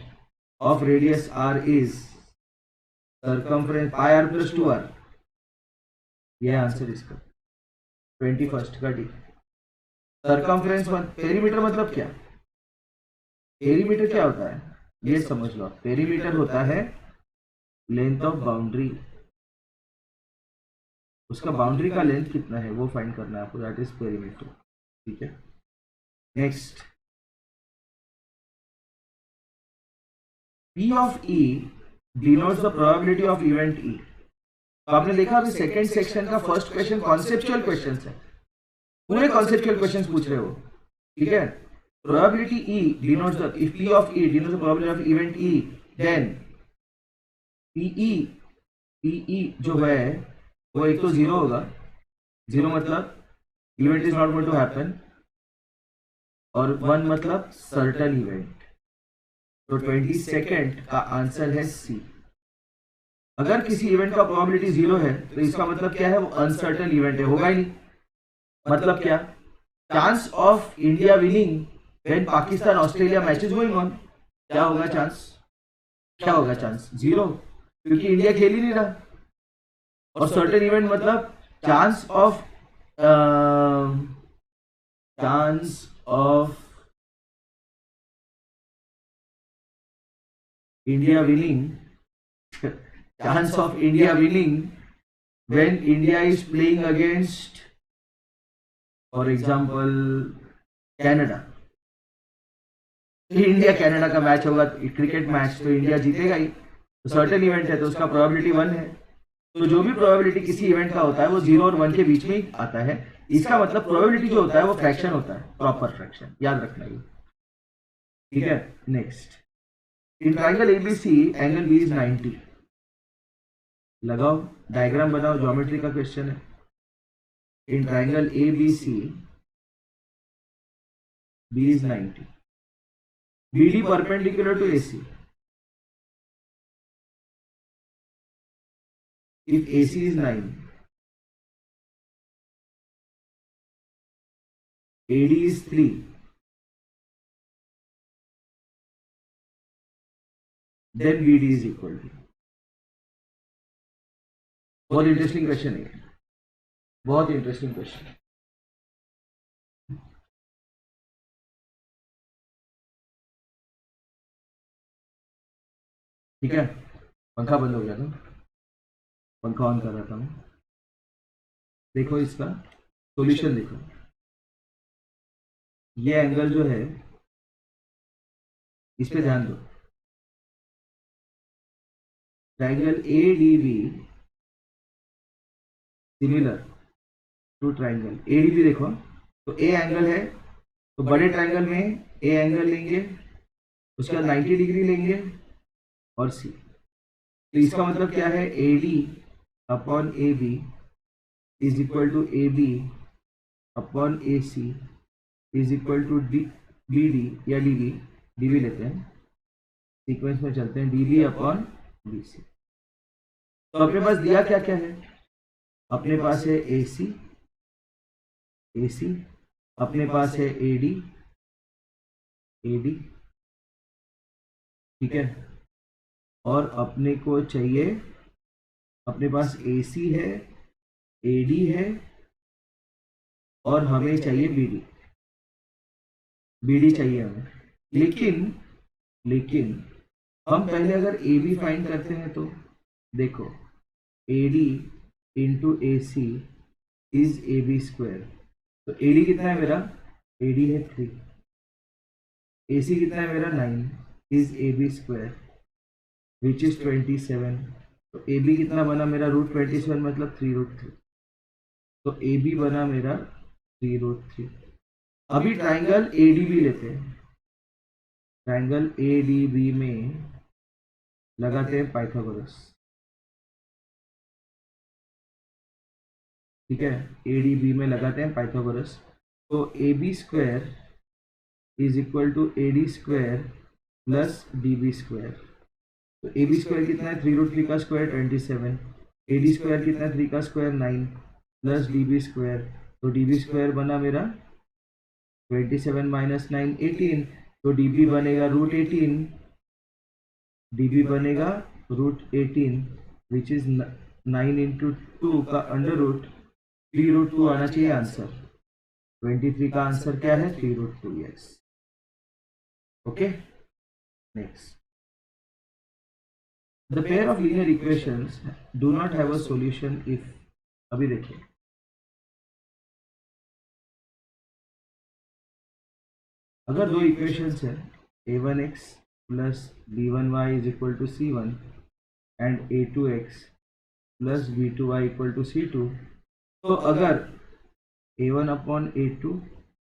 of radius r is circumference pi r plus 2r। ये आंसर इसका 21st का डी। सर्कमफ्रेंस पेरीमीटर मतलब क्या? पेरीमीटर क्या होता है ये समझ लो। पेरीमीटर होता है लेंथ ऑफ बाउंड्री, उसका बाउंड्री का लेंथ कितना है वो फाइंड करना है आपको, दैट इज पेरीमीटर। ठीक है, next P of E denotes the probability of event E। तो आपने देखा अभी सेकेंड सेक्शन का फर्स्ट क्वेश्चन कॉन्सेप्चुअल क्वेश्चन है, पूरे कॉन्सेप्चुअल क्वेश्चंस पूछ रहे हो। ठीक है, probability E denotes the, if P of E denotes the probability of event E, then PE जो है वो एक तो 0 होगा, 0 मतलब event is not going to happen, और 1 मतलब सर्टन इवेंट। तो 22nd का आंसर है सी। अगर किसी इवेंट का प्रोबेबिलिटी 0 है तो इसका मतलब क्या है? वो अनसर्टन इवेंट है, होगा ही नहीं। मतलब क्या? Chance of India winning when Pakistan Australia match is going on, क्या होगा चांस? क्या होगा चांस? 0, क्योंकि इंडिया खेल ही नहीं रहा। और सर्टेन इवेंट मतलब chance of India winning, chance of India winning when India is playing against, for example, Canada। India Canada का मैच होगा, क्रिकेट मैच, तो इंडिया जीतेगा ही। तो सर्टेन इवेंट है तो उसका प्रोबेबिलिटी 1 है। तो जो भी प्रोबेबिलिटी किसी इवेंट का होता है वो 0 और 1 के बीच में ही आता है। इसका मतलब प्रोबेबिलिटी जो होता है वो फ्रैक्शन होता है, प्रॉपर फ्रैक्शन, याद रखना ये। ठीक है, next in triangle ABC angle B is 90। लगाओ, डायग्राम बनाओ, ज्योमेट्री का क्वेश्चन है। In triangle ABC B is 90, BD perpendicular to AC. If AC is 9, AD is 3, then BD is equal to। बहुत इंटरेस्टिंग क्वेश्चन है, बहुत interesting question. ठीक है, पंखा बंद हो गया था, पंखा ऑन कर रहा था मैं। देखो इसका सॉल्यूशन देखो, ये एंगल जो है इस पे ध्यान दो। Triangle ADB similar to triangle ADB। देखो तो ए एंगल है, तो बड़े ट्राइंगल में ए एंगल लेंगे, उसके बाद 90 डिग्री लेंगे और सी। तो इसका मतलब क्या है, AD upon AB is equal to AB upon AC is equal to BD या DB, DB लेते हैं, सीक्वेंस में चलते हैं, DB अपॉन BC। तो अपने पास दिया क्या क्या है, अपने पास है AC, अपने पास है AD, ठीक है, और अपने को चाहिए, अपने पास AC है, AD है, और हमें चाहिए BD चाहिए हमें। लेकिन हम पहले अगर AB फाइंड करते हैं तो देखो, AD into AC is AB square. तो AD कितना है मेरा, AD है 3, AC कितना है मेरा 9, is AB square which is 27। तो AB कितना बना मेरा, √27 मतलब 3√3। तो AB बना मेरा 3√3। अभी ट्राइंगल ADB लेते हैं, ट्राइंगल ADB में लगाते हैं पाइथागोरस। ठीक है, ADB में लगाते हैं पाइथागोरस। तो AB square is equal to AD square plus DB square. तो AB स्क्वायर कितना है, 3√3 का स्क्वायर 27, AD स्क्वायर कितना है, 3 का स्क्वायर 9 प्लस DB स्क्वायर। तो DB स्क्वायर बना मेरा 27 माइनस 9 18। तो DB बनेगा √18, DB बनेगा √18 विच इज 9 इंटू 2 का अंडर रूट 3√2 आना चाहिए आंसर। 23 का आंसर क्या है, 3√2। Yes, okay. Next, the pair of linear equations do not have a solution if. अभी देखिए, अगर दो इक्वेशंस है, a1x plus b1y is equal to c1 and a2x plus b2y equal to c2, तो अगर a1 upon a2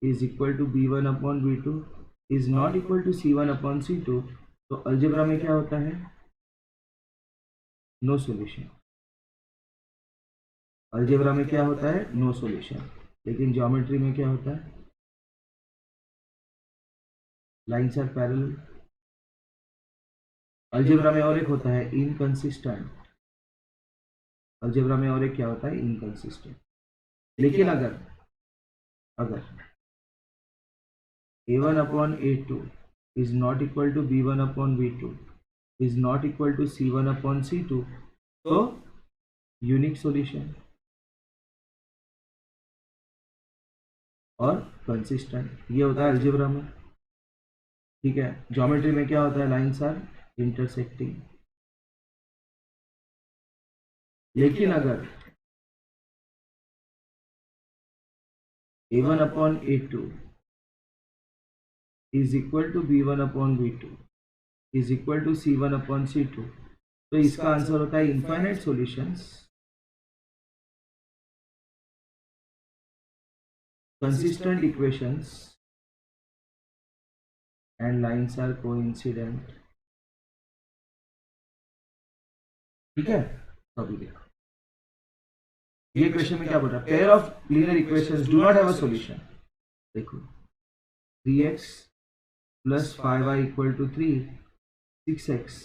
is equal to b1 upon b2 is not equal to c1 upon c2, तो algebra में क्या होता है, no solution. Algebra में क्या होता है, नो सॉल्यूशन। लेकिन ज्योमेट्री में क्या होता है, लाइंस आर पैरेलल। अलजेब्रा में और एक होता है इनकंसिस्टेंट। अलजेब्रा में और एक क्या होता है, इनकंसिस्टेंट। लेकिन अगर a1 upon a2 is not equal to b1 upon b2 is not equal to c1 upon c2, तो यूनिक सॉल्यूशन और कंसिस्टेंट, ये होता है अलजेब्रा में। ठीक है, ज्योमेट्री में क्या होता है, लाइंस आर इंटरसेक्टिंग। लेकिन अगर a1 upon a2 is equal to b1 upon b2 is equal to c1 upon c2, तो इसका आंसर होता है infinite solutions, consistent equations and lines are coincident। ठीक है, तो अभी देखो ये क्वेश्चन में क्या बोल रहा है, pair of linear equations do not have a solution. देखो 3x plus 5y equal to 3, 6x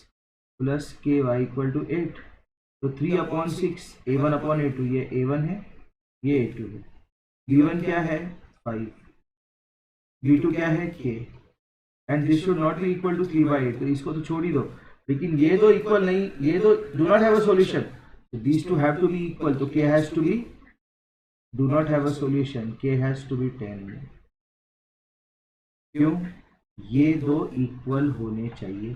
plus ky equal to 8, तो 3/6 a1/a2, ये a1 है, ये a2 है। b1 क्या है 5, b2 क्या है k, and this should not be equal to 3/8, तो इसको तो छोड़ ही दो। लेकिन ये दो इक्वल नहीं, ये दो do not have a solution, these two have to be equal, तो k has to be, do not have a solution, k has to be 10। क्यों, ये दो इक्वल होने चाहिए।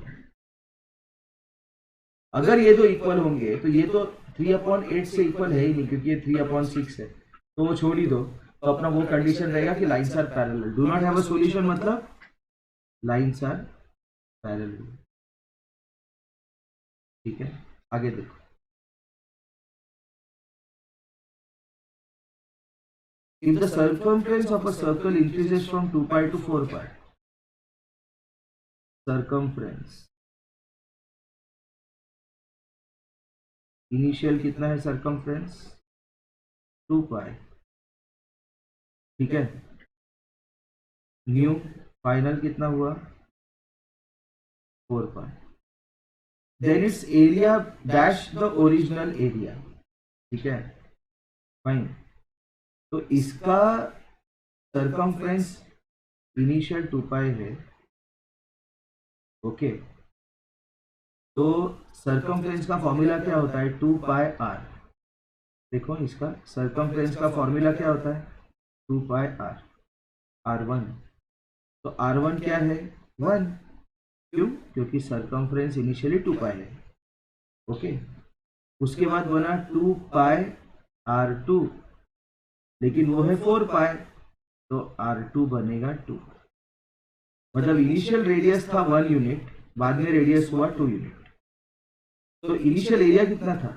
अगर ये दो इक्वल होंगे तो ये तो 3/8 से इक्वल है ही नहीं, क्योंकि ये 3/6 है, तो वो छोड़ ही दो। तो अपना वो कंडीशन रहेगा कि lines are parallel. Do not have a solution मतलब लाइंस आर पैरेलल। ठीक है, आगे देखो। If the circumference of a circle increases from 2 pi to 4 pi, circumference initial कितना है, circumference 2 pi, ठीक है, न्यू फाइनल कितना हुआ 4 pi, then its area dash the original area. ठीक है, फाइन। तो इसका सरकमफ्रेंस इनिशियल 2 पाई है, ओके। तो सरकमफ्रेंस का फॉर्मूला क्या होता है, 2 पाई आर। देखो इसका सरकमफ्रेंस का फॉर्मूला क्या होता है, 2 पाई आर, R1। तो R1 क्या है 1, क्यों, क्योंकि सरकमफ्रेंस इनिशियली 2 पाई है, ओके। उसके बाद बना 2 पाई R2, लेकिन वो है 4 पाई, तो R2 बनेगा 2। मतलब इनिशियल रेडियस था 1 यूनिट, बाद में रेडियस हुआ 2 यूनिट। तो इनिशियल एरिया कितना था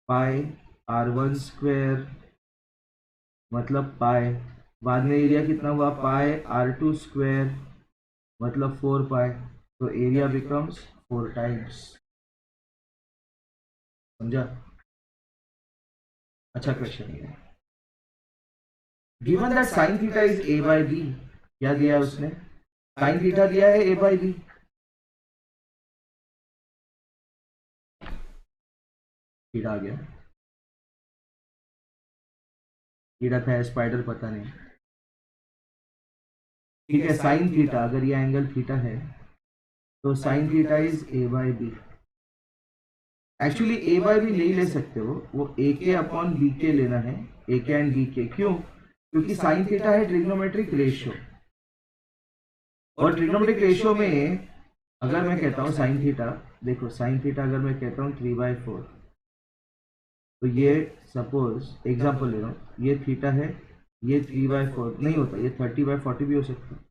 पाई R1 स्क्वायर, मतलब पाई, बाद में एरिया कितना हुआ पाई R2 स्क्वायर, मतलब 4 पाई, तो एरिया बिकम्स 4 टाइम्स। समझा, अच्छा क्वेश्चन है। Given that sine theta is a by b, क्या दिया है उसने, साइन थीटा दिया है a by b। कीड़ा आ गया, कीड़ा था स्पाइडर पता नहीं। ठीक है, साइन थीटा, अगर ये एंगल थीटा है तो sign theta is a by b। Actually a by b नहीं ले सकते हो, वो a k upon b k लेना है, a k and b k। क्यों, क्योंकि साइन थीटा है ट्रिग्नोमेट्रिक रेशियो, और ट्रिग्नोमेट्रिक रेशियो में अगर मैं कहता हूँ साइन थीटा, देखो साइन थीटा अगर मैं कहता हूँ 3/4, तो ये सपोज एग्जांपल ले रहा हूँ, ये थीटा है, ये 3/4 नहीं होता, ये 30/40 भी हो सकता है।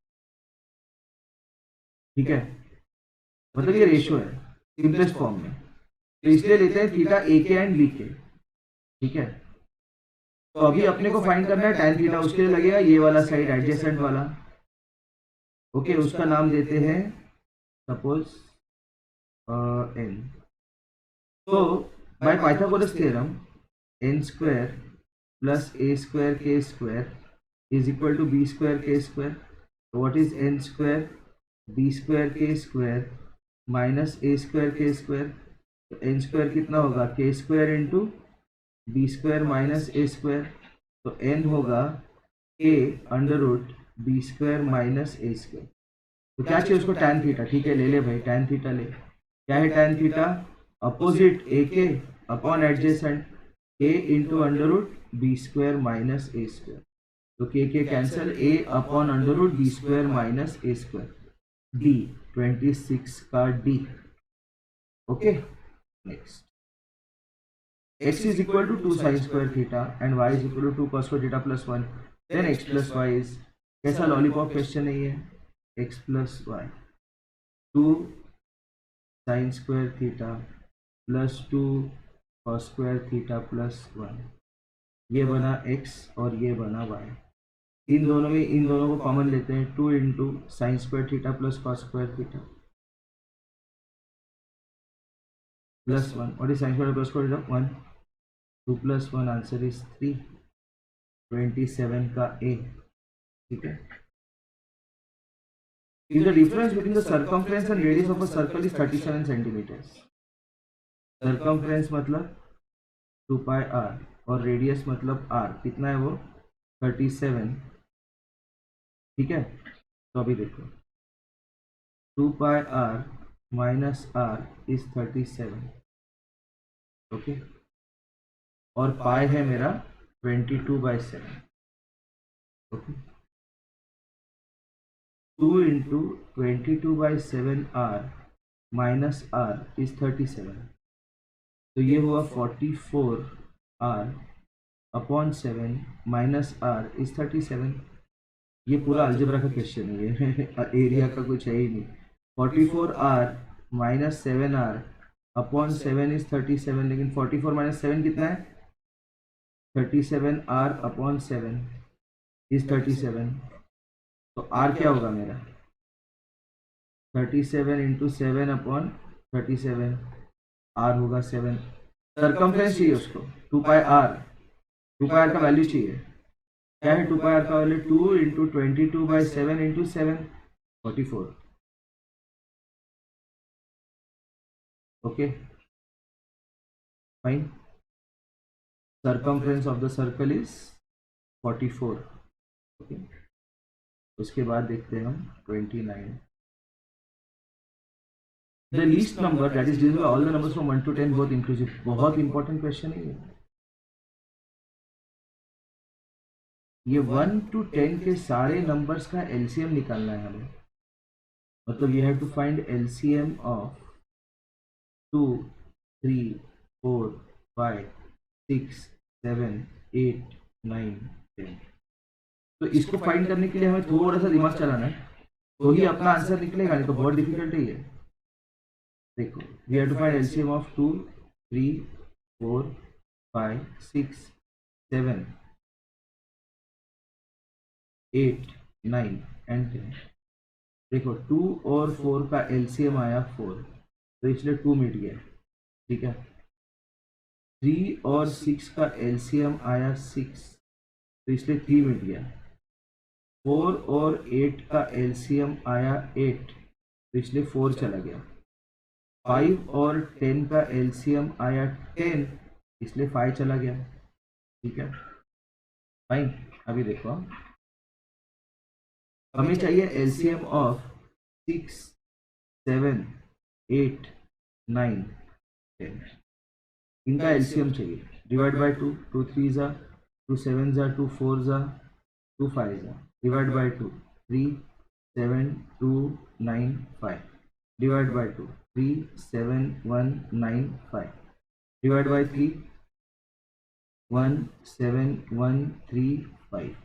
ठीक है, मतलब ये रेशियो है सिंपलेस्ट फॉर्म में, तो इसलिए लेते हैं थीटा ए के एंड बी के। ठीक है, तो अभी अपने को फाइंड करना है tan थीटा, उसके लिए लगेगा ये वाला साइड एडजेसेंट वाला, ओके। उसका नाम देते हैं सपोज n। तो by Pythagoras theorem n square plus a square k square is equal to b square k square. तो what is n square, b square k square minus a square k square. तो n square कितना होगा k square into B square minus A square, तो n होगा k under root B square minus A square. तो क्या चाहिए उसको tan theta, ठीक है ले ले भाई tan थीटा ले। क्या है tan थीटा, अपोजिट ए के upon adjacent k into under root B square minus A square. तो k cancel, a upon under root B square minus A square, d 26 का d, okay. Next, x is equal to 2 sin square theta and y is equal to 2 cos square theta plus 1, then x plus y is, कैसा lollipop question है ये, x plus y 2 sin square theta plus 2 cos square theta plus 1, ये बना x और ये बना y। इन दोनों में इन दोनों को कॉमन लेते हैं, 2 into sine square theta plus cos square theta, plus 1. What is sin square plus square root of 1? 2 plus 1, answer is 3. 27 का A. ठीक है. If the difference between the circumference and radius of a circle is 37 centimeters. Circumference मतलब 2 pi r और radius मतलब r. कितना है वो? 37. ठीक है. तो अभी देखो 2 pi r minus r is 37. Okay. और पाई है मेरा 22/7. Okay. 2 into 22/7 r minus r is 37. तो ये हुआ 44 r upon 7 minus r is 37. ये पूरा अलजेब्रा का क्वेश्चन है, ये एरिया का कुछ है ही नहीं. 44 r minus 7 r upon 7 is 37. लेकिन 44 माइनस 7 कितना है? 37 r अपॉन 7 इज 37. तो r क्या होगा मेरा? 37 इंटू 7 अपॉन 37. r होगा 7. सर्कमफ्रेंस चाहिए उसको 2 पाई r. 2 पाई r का वैल्यू चाहिए. क्या है 2 पाई r का value? 2 into 22/7 into 7, 44. Okay fine. Circumference of the circle is 44. Okay. उसके बाद देखते हैं हम 29. The least number that is divisible by all the numbers from 1 to 10 both inclusive. बहुत इंपॉर्टेंट क्वेश्चन है ये 1 to 10 के सारे नंबर्स का एलसीएम निकालना है हमें. मतलब you have to find LCM of 2, 3, 4, 5, 6, 7, 8, 9, 10. तो इसको फाइंड करने के लिए हमें थोड़ा सा दिमाग चलाना है, तो ही अपना आंसर निकलेगा, नहीं तो बहुत डिफिकल्ट है ये. देखो we have to find LCM of 2, 3, 4, 5, 6, 7, 8, 9 and 10. देखो 2 और 4 का एलसीएम आया 4, तो इसलिए 2 मिट गया. ठीक है. 3 और 6 का एलसीएम आया 6, तो इसलिए 3 मिट गया. 4 और 8 का एलसीएम आया 8, तो इसलिए 4 चला गया. 5 और 10 का एलसीएम आया 10, इसलिए 5 चला गया. ठीक है फाइन. अभी देखो हमें चाहिए एलसीएम ऑफ 6, 7, 8, 9, 10. इनका एलसीएम चाहिए. डिवाइड बाय 2, 2 3 जा, 2 7 जा, 2 4 जा, 2 5 जा. Divide by 2, 3 7 2 9 5. Divide by 2, 3 7 1 9 5. Divide by 3, 1 7 1 3 5.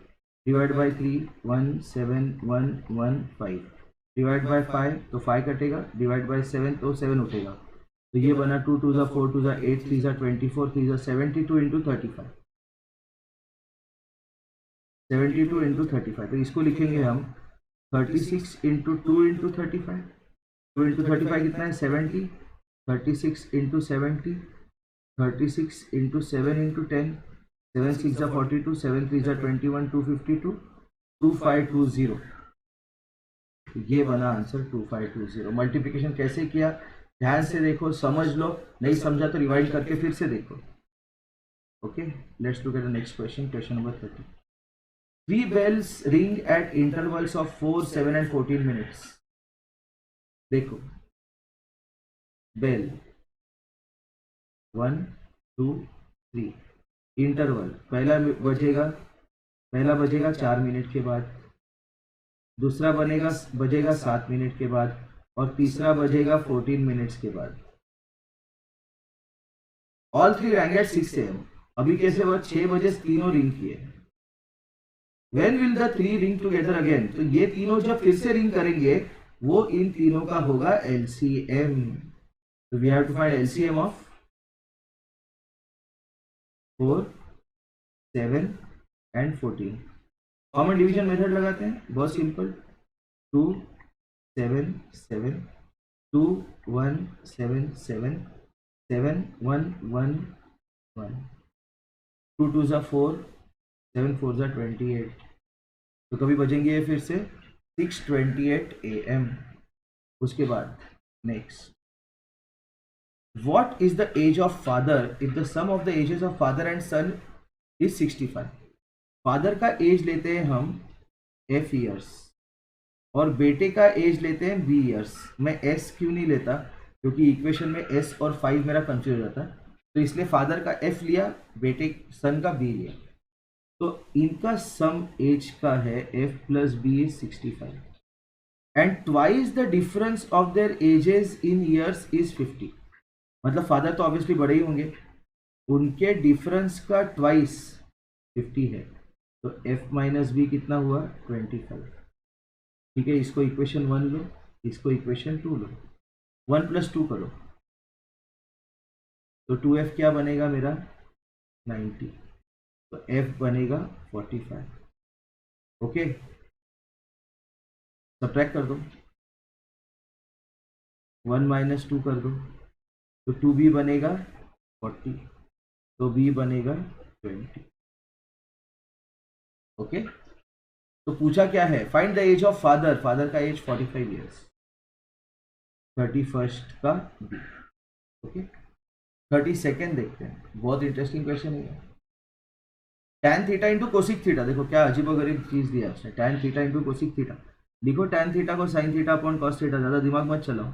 Divide by 3, 1 7 1 1 5. Divide by 5, तो 5 कटेगा. डिवाइड बाय 7, तो 7 उठेगा. तो ये बना 2 2 जा 4 2 जा 8 3 जा 24 3 जा 72 इंटू 35. 72 इंटू 35. तो इसको लिखेंगे हम 36 इंटू 2 इंटू 35. 2 इंटू 35 कितना है? 70. 36 इंटू 70. 36 into 7 into 10. 7 6 जा 42. 7 3 जा 21. 252. 2520. ये बना आंसर 2520. मल्टीप्लिकेशन कैसे किया ध्यान से देखो, समझ लो. नहीं समझा तो रिवाइंड करके फिर से देखो. Okay let's look at the next question. Question number 30. 3 bells ring at intervals of 4, 7 and 14 minutes. देखो बेल 1 2 3. इंटरवल पहला बजेगा 4 मिनट के बाद. दूसरा बजेगा 7 मिनट के बाद. और तीसरा बजेगा 14 मिनट्स के बाद. All 3 rang at 6 AM. अभी कैसे हुआ? 6 बजे तीनों रिंग किए. When will the 3 ring together again? तो ये तीनों जब फिर से रिंग करेंगे वो इन तीनों का होगा LCM. तो we have to find LCM of 4, 7 and 14. Common division method लगाते हैं, बहुत सिंपल. 2 7 7, 2 1 7 7, 7 1 1 1 2 2 ज़ा 4 7 4 ज़ा 28 तो कभी बजेंगे ये फिर से 6:28 AM। उसके बाद next, what is the age of father if the sum of the ages of father and son is 65? Father का एज लेते हैं हम f ईयर्स और बेटे का एज लेते हैं b ईयर्स। मैं s क्यों नहीं लेता, क्योंकि इक्वेशन में s और 5 मेरा कंफ्यूज हो जाता, तो इसलिए फादर का f लिया, बेटे सन का b लिया। तो इनका सम एज का है f plus b is 65 and twice the difference of their edges in years is 50। मतलब फादर तो ऑब्वियसली बड़े ही होंगे, उनके डिफरेंस का ट्वाइस 50 है, तो f माइनस बी कितना हुआ 25। ठीक है, इसको इक्वेशन 1 लो, इसको इक्वेशन 2 लो, 1 प्लस 2 करो तो 2f क्या बनेगा मेरा 90, तो f बनेगा 45। ओके, सब्ट्रैक्ट कर दो, 1 माइनस 2 कर दो तो 2b बनेगा 40, तो b बनेगा 20। ओके, तो पूछा क्या है, find the age of father, father का एज 45 ईयर्स, 31 का b। ओके, 32nd देखते हैं, बहुत इंटरेस्टिंग क्वेश्चन है। tan theta into cosec theta, देखो क्या अजीबोगरीब चीज दिया उसने, tan theta into cosec theta. लिखो tan थीटा को sin theta upon cos theta, ज्यादा दिमाग मत चलाओ।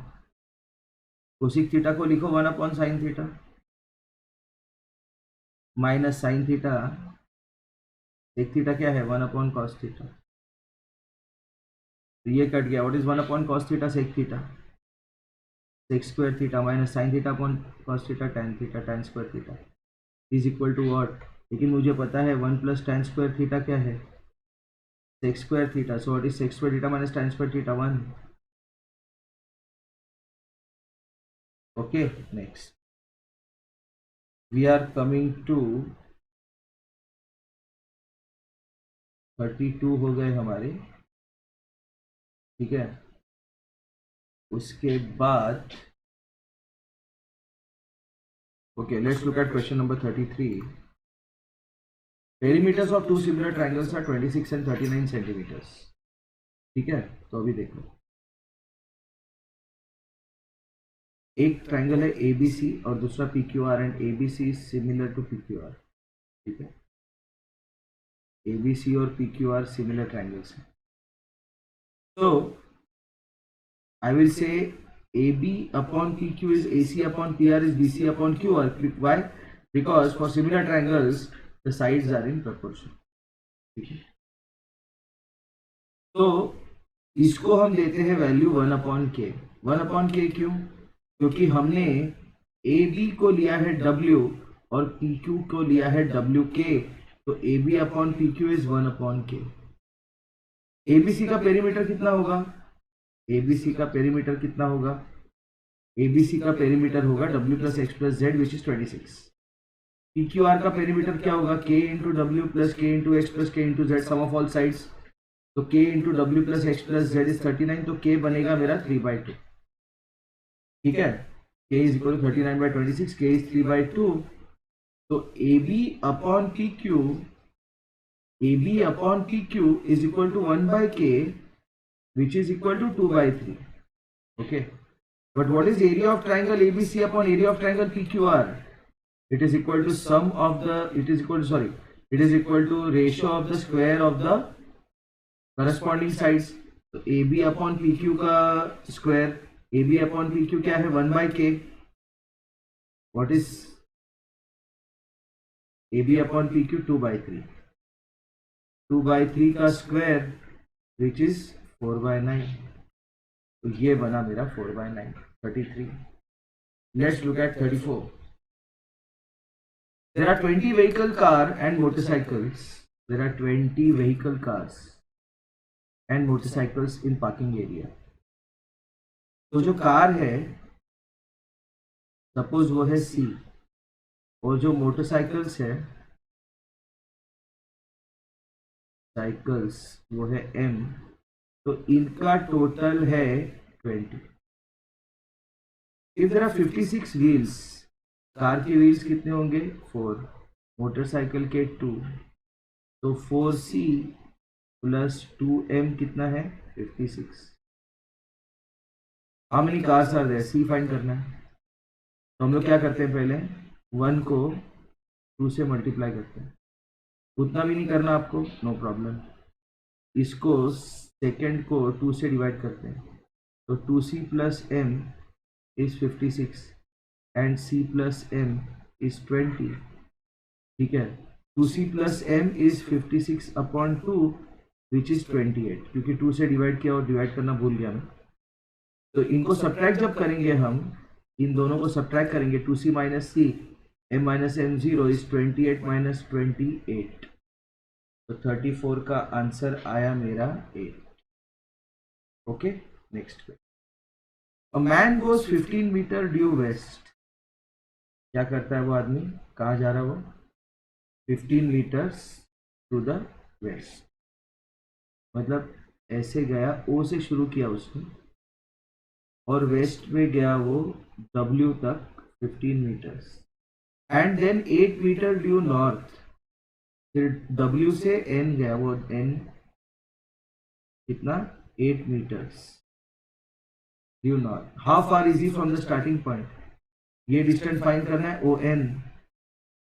कोसिक थीटा को लिखो 1 upon sin theta minus sin theta, sec theta क्या है 1 अपॉन cos थीटा, तो ये कट गया, what is 1 upon cos theta sec theta, sec square theta minus sin theta upon cos theta tan square theta is equal to what. लेकिन मुझे पता है 1 plus tan square theta क्या है sec square theta, so what is sec square theta minus tan square theta 1। Okay, next we are coming to 32 हो गए हमारे। ठीक है, उसके बाद okay, let's look at question number 33। Perimeters of two similar triangles are 26 and 39 centimetres. ठीक है, तो अभी देखो, एक ट्रायंगल है ABC और दूसरा PQR and ABC is similar to PQR। ठीक है, ABC और PQR सिमिलर ट्रायंगल्स हैं, तो I will say AB upon PQ is AC upon PR is BC upon QR. Why? Because for similar triangles the sides are in proportion. ठीक है, तो इसको हम देते हैं वैल्यू 1 अपॉन के। 1 अपॉन के क्यों? क्योंकि हमने AB को लिया है W और PQ को लिया है WK, तो AB upon PQ is 1 upon के। ABC का पेरीमीटर कितना होगा, ABC का पेरीमीटर कितना होगा, ABC का पेरीमीटर होगा W plus X plus Z which is 26। PQR का पेरीमीटर क्या होगा, K into W plus K into X plus K into Z sum of all sides, तो K into W plus X plus Z is 39, तो K बनेगा मेरा 3/2। ठीक है, K is equal to 39/26, K is 3/2, तो AB upon PQ is equal to 1/K which is equal to 2/3. Okay, but what is area of triangle ABC upon area of triangle PQR? It is equal to sum of the, it is equal to ratio of the square of the corresponding sides. तो AB upon PQ का square, AB upon PQ क्या है 1/K, what is AB upon PQ 2/3, 2/3 का square which is 4/9, तो ये बना मेरा 4/9 33। Let's look at 34। There are 20 vehicle car and motorcycles, there are 20 vehicle cars and motorcycles in parking area। तो जो car है सपोज वो है C और जो मोटरसाइकिल्स है साइकिल्स वो है M, तो इनका टोटल है 20। If there are 56 wheels car के व्हील्स कितने होंगे 4, मोटरसाइकिल के 2, तो 4c प्लस 2m कितना है 56। How many cars are there, C find करना है। तो हम लोग क्या करते हैं, पहले 1 को 2 से मल्टीप्लाई करते हैं, उतना भी नहीं करना आपको, नो प्रॉब्लम। इसको सेकेंड को 2 से डिवाइड करते हैं, तो 2c plus m is 56 and c plus m is 20। ठीक है, 2c plus m is 56 upon 2 which is 28, क्योंकि 2 से डिवाइड किया और डिवाइड करना भूल गया मैं। तो इनको सब्ट्रैक्ट जब करेंगे हम, इन दोनों को सब्ट्रैक्ट करेंगे, 2c minus c, m minus m 0 is 28 minus 28, तो 34 का आंसर आया मेरा 8। Okay, next. A man goes 15 metre due west. क्या करता है वो आदमी, कहाँ जा रहा है वो, 15 मीटर्स टू द वेस्ट, मतलब ऐसे गया, ओ से शुरू किया उसने और वेस्ट में गया वो W तक 15 metres, and then 8 metre due north, फिर W से N गया, वो N कितना 8 metres due north. How far is he from the starting point, ये डिस्टेंस फाइंड करना है ON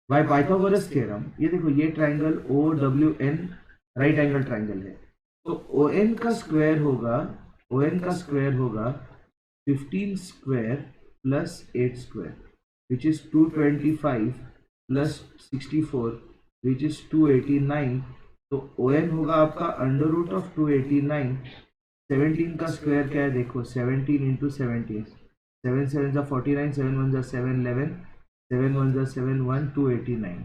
बाय पाइथागोरस थ्योरम। ये देखो, ये triangle OWN right angle triangle है, तो ON का स्क्वायर होगा, ON का स्क्वायर होगा 15 square plus 8 square which is 225 plus 64 which is 289, तो ON होगा आपका अंडर रूट ऑफ 289। 17 का स्क्वायर क्या है देखो, 17 इंटू 17, 7 7 जा 49, 7 1 जा 7 11, 7 1 जा 7 1, 289,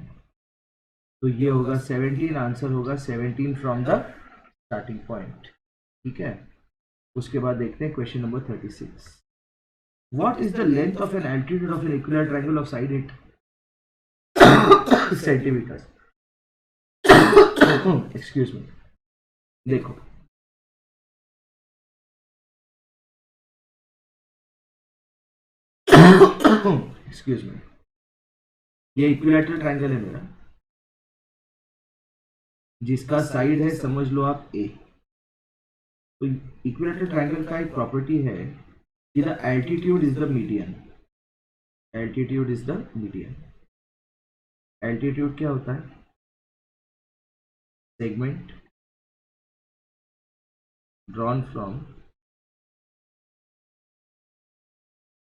तो ये होगा 17, आंसर होगा 17 फ्रॉम द स्टार्टिंग पॉइंट। ठीक है, उसके बाद देखते हैं question number 36। What is the length of an altitude of an equilateral triangle of side 8 centimetre. Excuse me, देखो एक्सक्यूज मी, ये इक्विलैटरल ट्रायंगल है मेरा, जिसका साइड है समझ लो आप A। तो इक्विलैटरल ट्रायंगल का एक प्रॉपर्टी है कि the altitude is the median, altitude is the median. Altitude क्या होता है, segment drawn from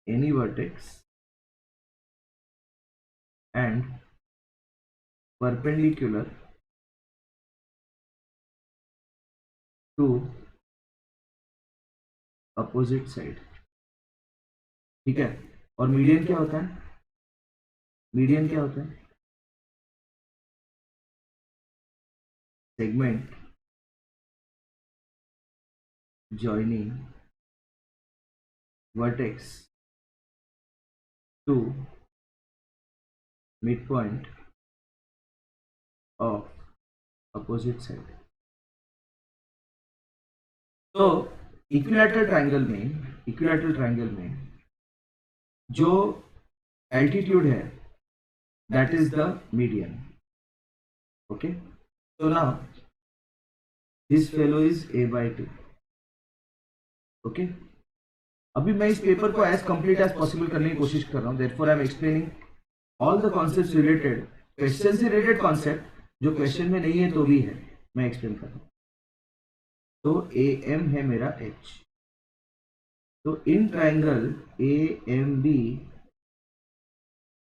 any vertex and perpendicular to opposite side. ठीक है, और मीडियन क्या होता है, मीडियन क्या होता है, segment joining vertex to midpoint of opposite side। तो इक्विलैटरल ट्रायंगल में जो एल्टीट्यूड है that is the median. Okay, so now this fellow is A/2। Okay, अभी मैं इस पेपर को एज कंप्लीट एज पॉसिबल करने की कोशिश कर रहा हूँ, therefore I am explaining all the concepts related, question से रिलेटेड कॉन्सेप्ट जो क्वेश्चन में नहीं है तो भी है, मैं एक्सप्लेन कर रहा हूँ। तो AM है मेरा H, तो in triangle AMB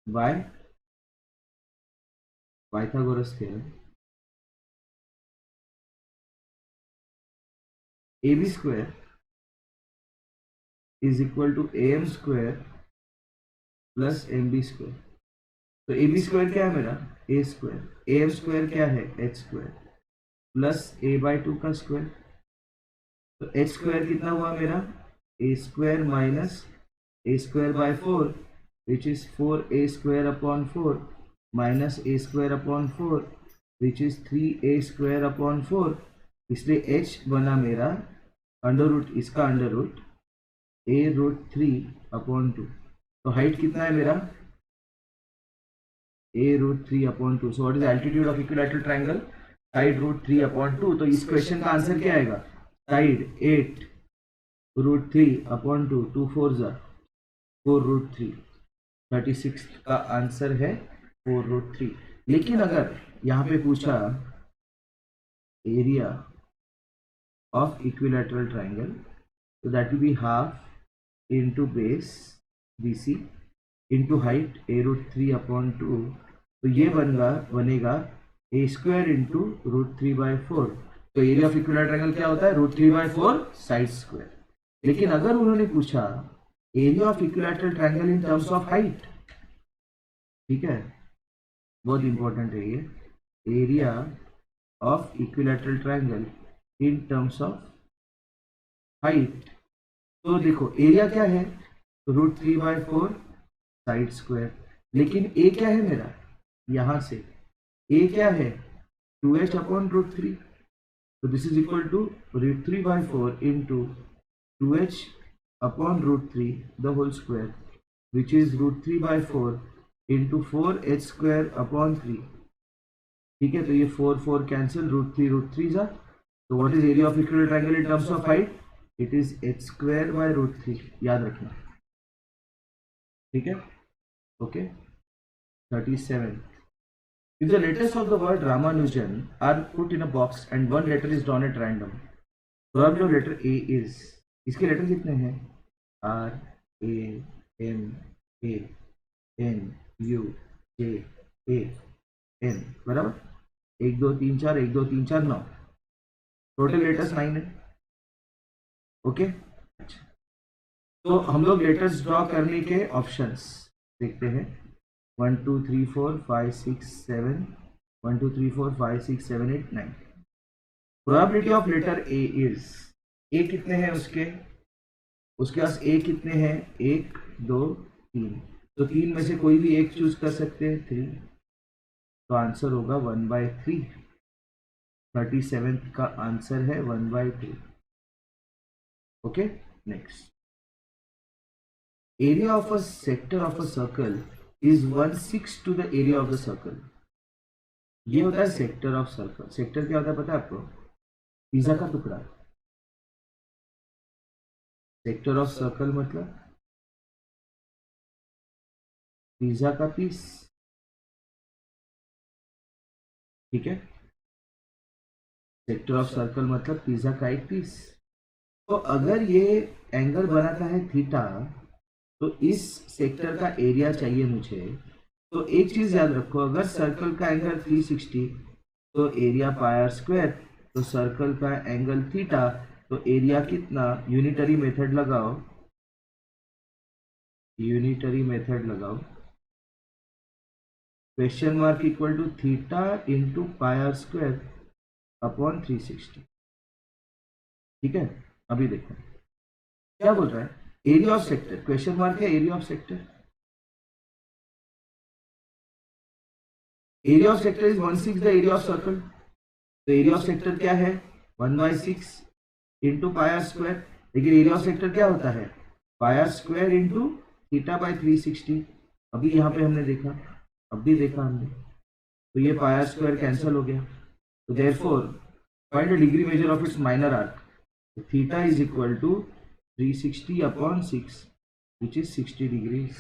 by Pythagoras theorem AB square is equal to AM square plus MB square. तो AB स्क्वायर क्या है मेरा A स्क्वायर, AM स्क्वायर क्या है H स्क्वायर प्लस A/2 का स्क्वायर, तो H स्क्वायर कितना हुआ मेरा A square minus A square by 4 which is 4A square upon 4 minus A square upon 4 which is 3A square upon 4, इसलिए H बना मेरा अंडर रूट, इसका under root A root 3 upon 2। तो height कितना है मेरा a√3/2. So what is altitude of equilateral triangle? Side √3/2. तो इस क्वेश्चन का आंसर क्या आएगा? साइड 8√3/2. 2 4 जा 4√3. 36 का आंसर है 4√3. लेकिन अगर यहाँ पे पूछा एरिया ऑफ इक्विलैटरल ट्रायंगल, तो that will be half into base BC into height a√3/2. तो ये बनेगा a² इंटू √3/4. तो एरिया ऑफ इक्विलैटरल ट्रायंगल क्या होता है? √3/4 साइड स्क्वायर. लेकिन अगर उन्होंने पूछा area of equilateral triangle in terms of height, ठीक है, बहुत इंपॉर्टेंट है ये, area of equilateral triangle in terms of height. तो देखो एरिया क्या है? √3/4 साइड स्क्वायर. लेकिन ए क्या है मेरा? यहां से ए क्या है? 2h/√3. तो this is equal to √3/4 into 2h/√3 the whole square, which is √3/4 into 4h²/3. ठीक है, तो ये 4 कैंसिल, √3 जा. तो what is area of equilateral triangle in terms of height? It is h²/√3. याद रखना, ठीक है. Okay. 37. If the letters of the word Ramanujan are put in a box and one letter is drawn at random, तो अब जो letter A is, इसके letter कितने हैं? R A M A N U J A N, बराबर. 1 2 3 4 1 2 3 4 9. Total letters 9 है. Okay. अच्छा, तो हम लोग लेटर्स ड्रॉ करने के ऑप्शंस देखते हैं. 1 2 3 4 5 6 7 1 2 3 4 5 6 7 8 9. Probability of letter A is, A कितने हैं उसके पास ए कितने हैं? 1 2 3. तो 3 में से कोई भी एक चूज कर सकते हैं, 3. तो आंसर होगा 1/3. 37 का आंसर है 1/3. Okay. Next, area of a sector of a circle is 1/6 to the area of the circle. ये होता है सेक्टर ऑफ सर्कल. सेक्टर क्या होता है पता है आपको? पिज्जा का टुकड़ा. सेक्टर ऑफ सर्कल मतलब पिज्जा का पीस. ठीक है, सेक्टर ऑफ सर्कल मतलब पिज्जा का एक पीस. तो अगर ये एंगल बनाता है थीटा, तो इस सेक्टर का एरिया चाहिए मुझे. तो एक चीज याद रखो, अगर सर्कल का एंगल 360 तो एरिया πr². तो सर्कल का एंगल थीटा, तो एरिया कितना? यूनिटरी मेथड लगाओ, यूनिटरी मेथड लगाओ. Question mark equal to theta into πr²/360. ठीक है. अभी देखो क्या बोल रहा है. Area of sector, question mark है area of sector. Area of sector is 1/6 the area of circle. तो एरिया ऑफ सेक्टर क्या है? 1/6 इंटू πr². लेकिन एरिया ऑफ सेक्टर क्या होता है? πr² into θ/360. अभी यहाँ पे हमने देखा, अब भी देखा हमने, तो ये πr² कैंसिल हो गया. तो therefore find the degree measure of its minor arc. थीटा is equal to 360/6, which is 60 degrees.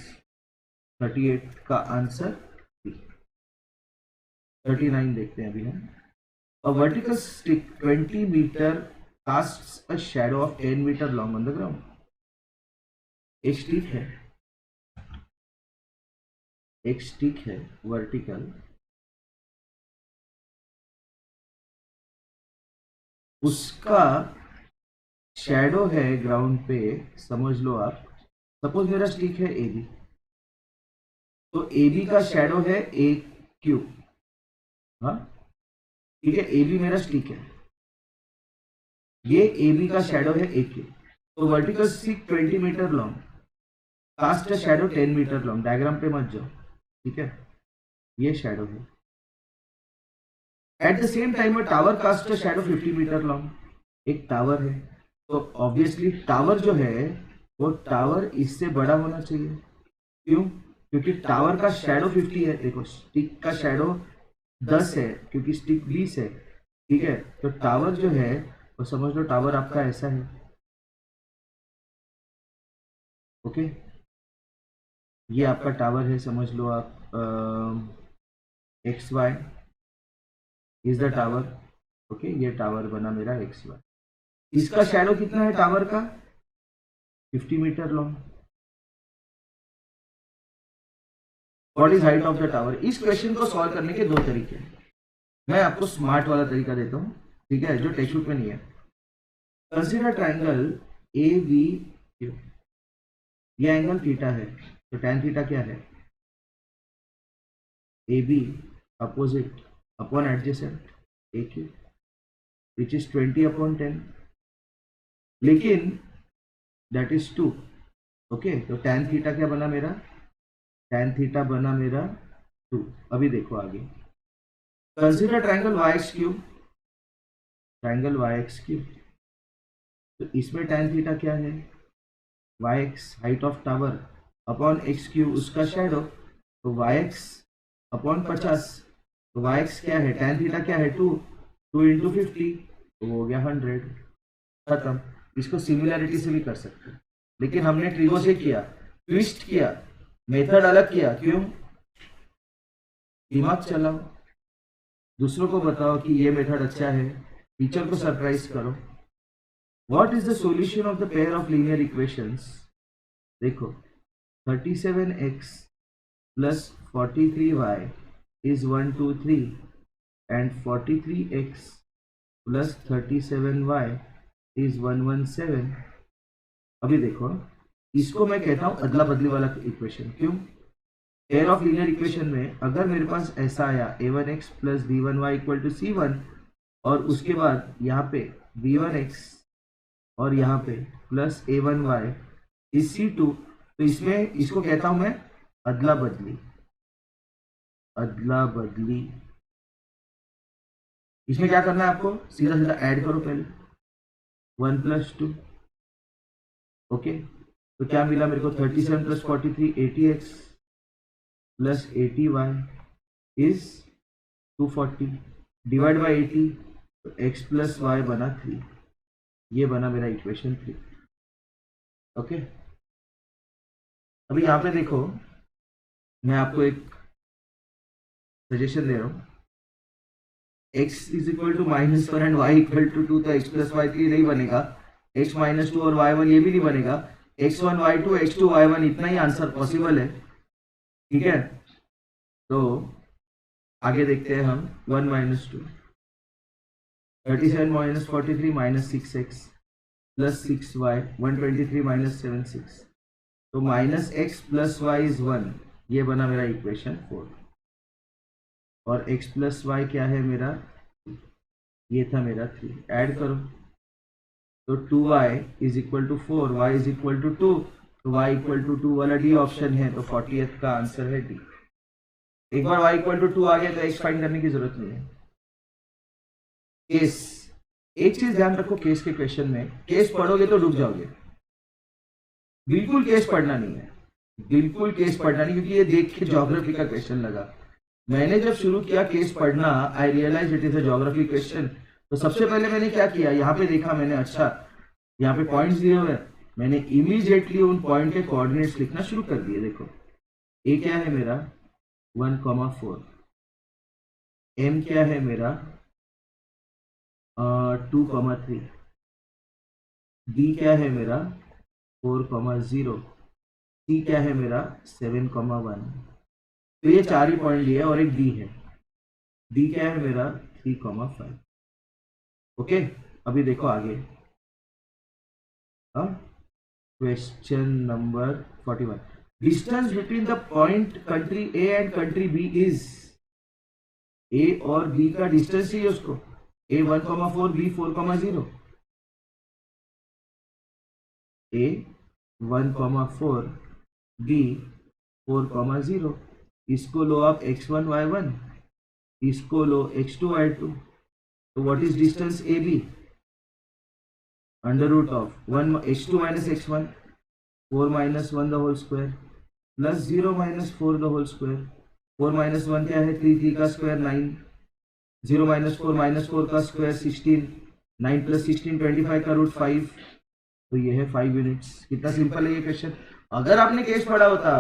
38 का आंसर. 39 देखते हैं अभी हम. A vertical stick 20 meter casts a shadow of 10 meter long on the ground. एक स्टिक है वर्टिकल, उसका shadow है ग्राउंड पे. समझ लो आप, सपोज मेरा स्टिक है AB, तो AB का शैडो है AQ. हाँ ठीक है, AB मेरा स्टिक है, ये AB का शैडो है AQ. तो vertical stick 20 metre long, cast shadow 10 metre long. Diagram पे मत जाओ, ठीक है, ये शैडो है. At the same time tower cast shadow 50 metre long. एक टावर है, तो ऑब्वियसली टावर जो है वो टावर इससे बड़ा होना चाहिए. क्यों? क्योंकि टावर का शेडो 50 है, देखो स्टिक का शेडो 10 है क्योंकि स्टिक 20 है, ठीक है। तो टावर जो है वो समझ लो टावर आपका ऐसा है, ओके। ये आपका टावर है, समझ लो आप X Y is the tower, okay. ये टावर बना मेरा एक्स वाई। इसका शेडो कितना है टावर का? 50 metre long. What is height of the tower? इस क्वेश्चन को सॉल्व करने के दो तरीके हैं। मैं आपको स्मार्ट वाला तरीका देता हूँ, ठीक है, जो टेक्स्ट बुक में नहीं है। Consider triangle A B Q, ये एंगल थीटा है, तो tan थीटा क्या है? A B opposite upon adjacent A Q which is 20/10, लेकिन दैट इज 2, ओके। तो tan थीटा क्या बना मेरा? tan थीटा बना मेरा 2। अभी देखो आगे, consider triangle Y X cube, triangle Y X cube, तो इसमें tan थीटा क्या है? Y X height of tower upon X cube उसका शेडो, तो वाई एक्स अपॉन 50, तो वाई एक्स क्या है? tan थीटा क्या है? 2, 2 इंटू 50, तो हो गया 100, खत्म। इसको सिमिलैरिटी से भी कर सकते हैं, लेकिन हमने ट्रिगो से किया, ट्विस्ट किया, मेथड अलग किया, क्यों? दिमाग चलाओ, दूसरों को बताओ कि ये मेथड अच्छा है, टीचर को सरप्राइज करो। What is the solution of the pair of linear equations? देखो 37x plus 43y is 123 and 43x plus 37y is 117। अभी देखो, इसको मैं कहता हूं अदला बदली वाला इक्वेशन, क्यों? पेयर ऑफ लीनियर इक्वेशन में अगर मेरे पास ऐसा आया a1x plus b1y equal to c1, और उसके बाद यहाँ पे b1x और यहाँ पे प्लस a1y इज c2, तो इसमें इसको कहता हूं मैं अदला बदली, अदला बदली। इसमें क्या करना है आपको? सीधा सीधा ऐड करो पहले, 1 प्लस 2, ओके। तो क्या मिला मेरे को? 37 plus 43 80x plus 80y is 240 divide by 80, तो x प्लस वाई बना 3। ये बना मेरा इक्वेशन 3, ओके। अभी यहाँ पे देखो, मैं आपको एक सजेशन दे रहा हूँ, x is equal to -1 and y equal to 2, तो x प्लस वाई 3 नहीं बनेगा, x माइनस 2 और y1 ये भी नहीं बनेगा, x1 y2 x2 y1 इतना ही आंसर पॉसिबल है, ठीक है। तो आगे देखते हैं हम, 1 minus 2, 37 minus 43 minus 6x plus 6y 123 minus 76, तो minus x plus Y is 1, ये बना मेरा इक्वेशन 4। और x प्लस वाई क्या है मेरा? ये था मेरा 3, ऐड करो, तो 2y is equal to 4, y is equal to 2, तो y इक्वल टू 2 वाला डी ऑप्शन है, तो 40th का आंसर है डी। एक बार y इक्वल टू 2 आ गया तो x फाइंड करने की जरूरत नहीं है। केस, एक चीज ध्यान रखो, केस के क्वेश्चन में केस पढ़ोगे तो डूब जाओगे, बिल्कुल केस पढ़ना नहीं है, बिल्कुल केस पढ़ना नहीं, क्योंकि ये देख के ज्योग्राफी का क्वेश्चन लगा। मैंने जब शुरू किया केस पढ़ना, I realize it is a geography question. तो सबसे पहले मैंने क्या किया, यहाँ पे देखा मैंने, अच्छा यहाँ पे पॉइंट्स दिए हुए, मैंने इमीडिएटली उन पॉइंट के कोऑर्डिनेट्स लिखना शुरू कर दिए। देखो ए क्या है मेरा 1,4, एम क्या है मेरा 2,3, बी क्या है मेरा 4,0, सी क्या है मेरा 7,1। तो ये 4 ही पॉइंट लिए और एक डी है, डी क्या है मेरा 3,5, ओके। अभी देखो आगे, question number 41, distance between the point country A and country B is, A और बी का डिस्टेंस चाहिए उसको, ए 1,4 बी 4,0, ए 1,4 बी 4,0, इसको लो आप x1 y1, इसको लो x2 y2, तो what is distance A B? Under root of 1 x2 minus x1, 4 minus 1 the whole square, plus 0 minus 4 the whole square, 4 minus 1 क्या है 3, 3 का स्क्वायर 9, 0 माइनस 4 का स्क्वायर 16, 9 प्लस 16 25 का root 5, तो ये है 5 यूनिट्स। कितना सिंपल है ये क्वेश्चन। अगर आपने केस पढ़ा होता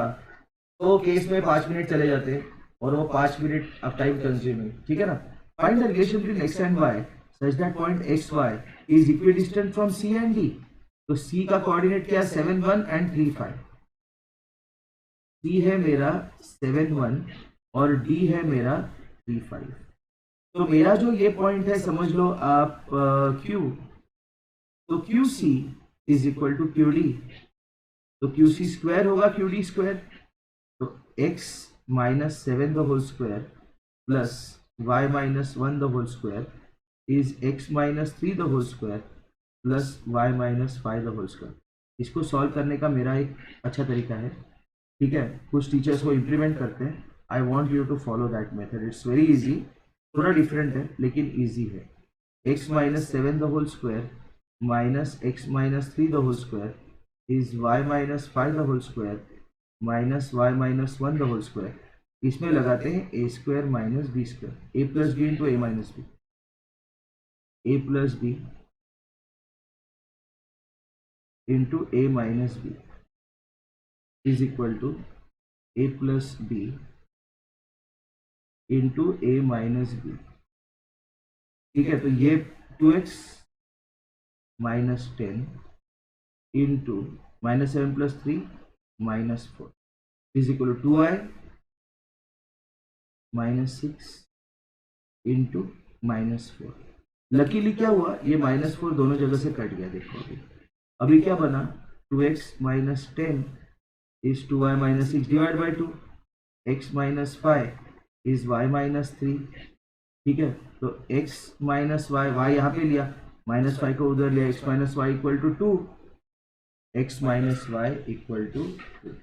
तो केस में 5 मिनट चले जाते और वो 5 मिनट अब टाइम कंज्यूमिंग, ठीक है ना। Find the relation between x and y such that point x y is equidistant from c and d। तो c का कोऑर्डिनेट क्या है 7 1 एंड 3 5। c है मेरा 7 1 और d है मेरा 3 5। तो मेरा जो ये पॉइंट है समझ लो आप q, तो QC is equal to QD, तो QC स्क्वायर होगा QD स्क्वायर, तो x minus 7 the whole square plus y minus 1 the whole square is x minus 3 the whole square plus y minus 5 the whole square. इसको solve करने का मेरा एक अच्छा तरीका है, ठीक है। कुछ टीचर्स को इम्प्लीमेंट करते हैं, I want you to follow that method, it's very easy, थोड़ा डिफरेंट है लेकिन ईजी है। x minus 7 the whole square minus x minus 3 the whole square is y minus 5 the whole square minus y minus 1 the whole square. इसमें लगाते हैं a square minus B square, a plus B into A minus B, a plus B into A minus B is equal to a plus B into A minus B, ठीक है। तो ये 2x minus 10 into minus 7 plus 3 minus 4 is equal to 2i minus 6 into minus 4। Luckily क्या हुआ, ये minus 4 दोनों जगह से कट गया, देखो अभी क्या बना 2x minus 10 is 2y minus 6 divide by 2, x minus 5 is y minus 3, ठीक है। तो x माइनस वाई, y यहाँ पे लिया, माइनस 5 को उधर लिया, x minus Y equal to 2, x minus Y equal to 2।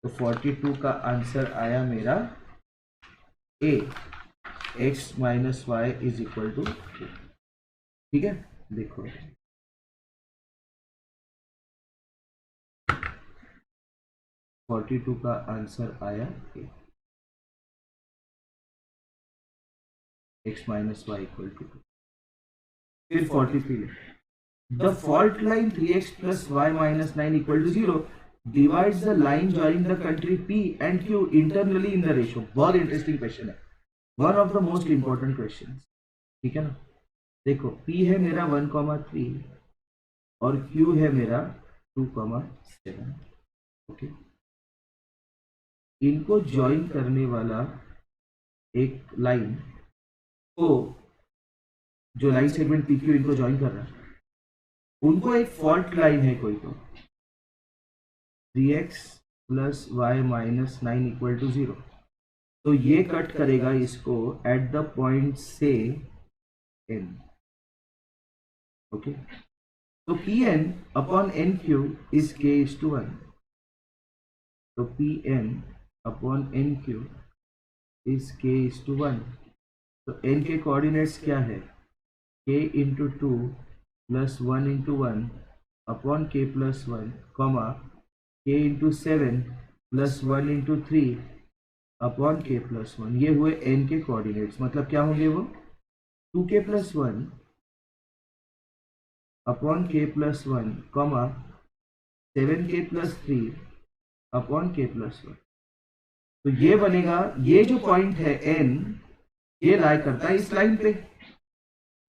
तो 42 का आंसर आया मेरा a, x minus Y is equal to 2, ठीक है। देखो 42 का आंसर आया a, x minus Y equal to 2। फिर 43, the fault line 3x plus y minus 9 equal to 0 divides the line joining the country P and Q internally in the ratio। बहुत interesting question है, one of the most important question, ठीक है ना। देखो P है मेरा 1,3 और Q है मेरा 2,7, ओके। इनको ज्वाइन करने वाला एक लाइन को, जो लाइन सेगमेंट PQ इनको ज्वाइन कर रहा है, उनको एक फॉल्ट लाइन है कोई, तो 3x plus Y minus 9 equal to 0, तो ये कट करेगा इसको एट द पॉइंट से n, ओके। तो Pn upon NQ is k is to 1, तो Pn upon NQ is k is to 1। तो n के कोऑर्डिनेट्स क्या है, k into 2 plus 1 into 1 upon k plus 1, comma k into 7 plus 1 into 3 upon k plus 1। ये हुए n के coordinates, मतलब क्या होंगे वो 2k plus 1 upon k plus 1, comma 7k plus 3 upon k plus 1। तो ये बनेगा, ये जो पॉइंट है n, ये लाई करता है इस लाइन पे,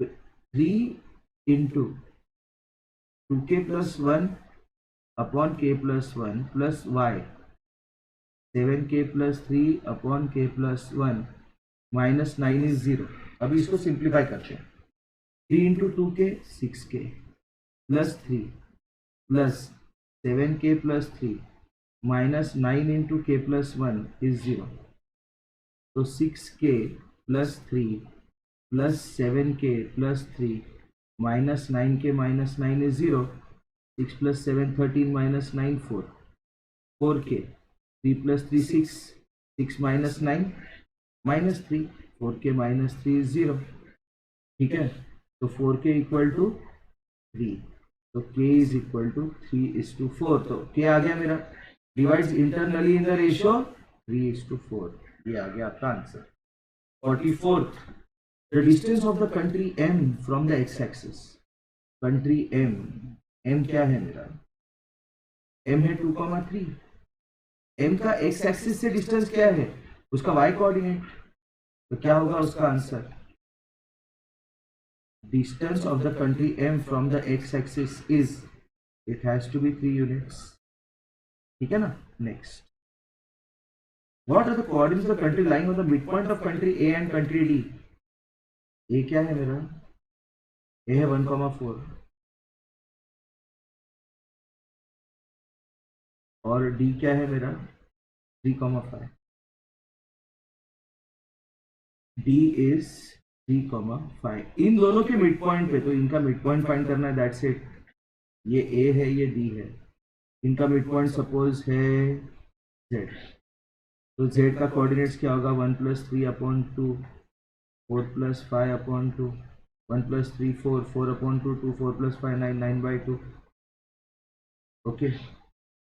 3 into 2k plus 1 upon k plus 1 plus y 7k plus 3 upon k plus 1 minus 9 is 0। अभी इसको सिंप्लीफाई करते हैं, 3 into 2k 6k plus 3 plus 7k plus 3 minus 9 into k plus 1 is 0। तो 6k plus 3 plus 7k plus 3 minus 9k minus 9 is 0। 6 plus 7 13 minus 9 4, 4k, 3 plus 3 6, 6 minus 9 minus 3, 4k minus 3 is 0, ठीक है। तो 4k equal to 3, तो k is equal to 3 is to 4, तो k आ गया मेरा। Divides internally in the ratio 3:4। ये आ गया आपका answer. 44th, the distance of the country M from the X axis. Country M क्या है मेरा? M है 2,3। M का एक्स एक्सिस से डिस्टेंस क्या है? उसका y कोऑर्डिनेट। तो क्या होगा उसका answer? Distance of the country M from the X axis is, it has to be 3 units. ठीक है ना? Next, what are the coordinates of the country lying on the mid point of country A and country D? A क्या है मेरा? ए है 1,4 और D क्या है मेरा? 3,5। D is 3,5। इन दोनों के मिड पॉइंट पे, तो इनका मिड पॉइंट फाइंड करना है, दैट्स इट। ये ए है, ये डी है, इनका मिड पॉइंट सपोज है z। तो z का कोऑर्डिनेट्स क्या होगा? 1 + 3/2, 4 + 5/2, 1 + 3 4, 4/2, 2 4 + 5 9, 9/2। ओके,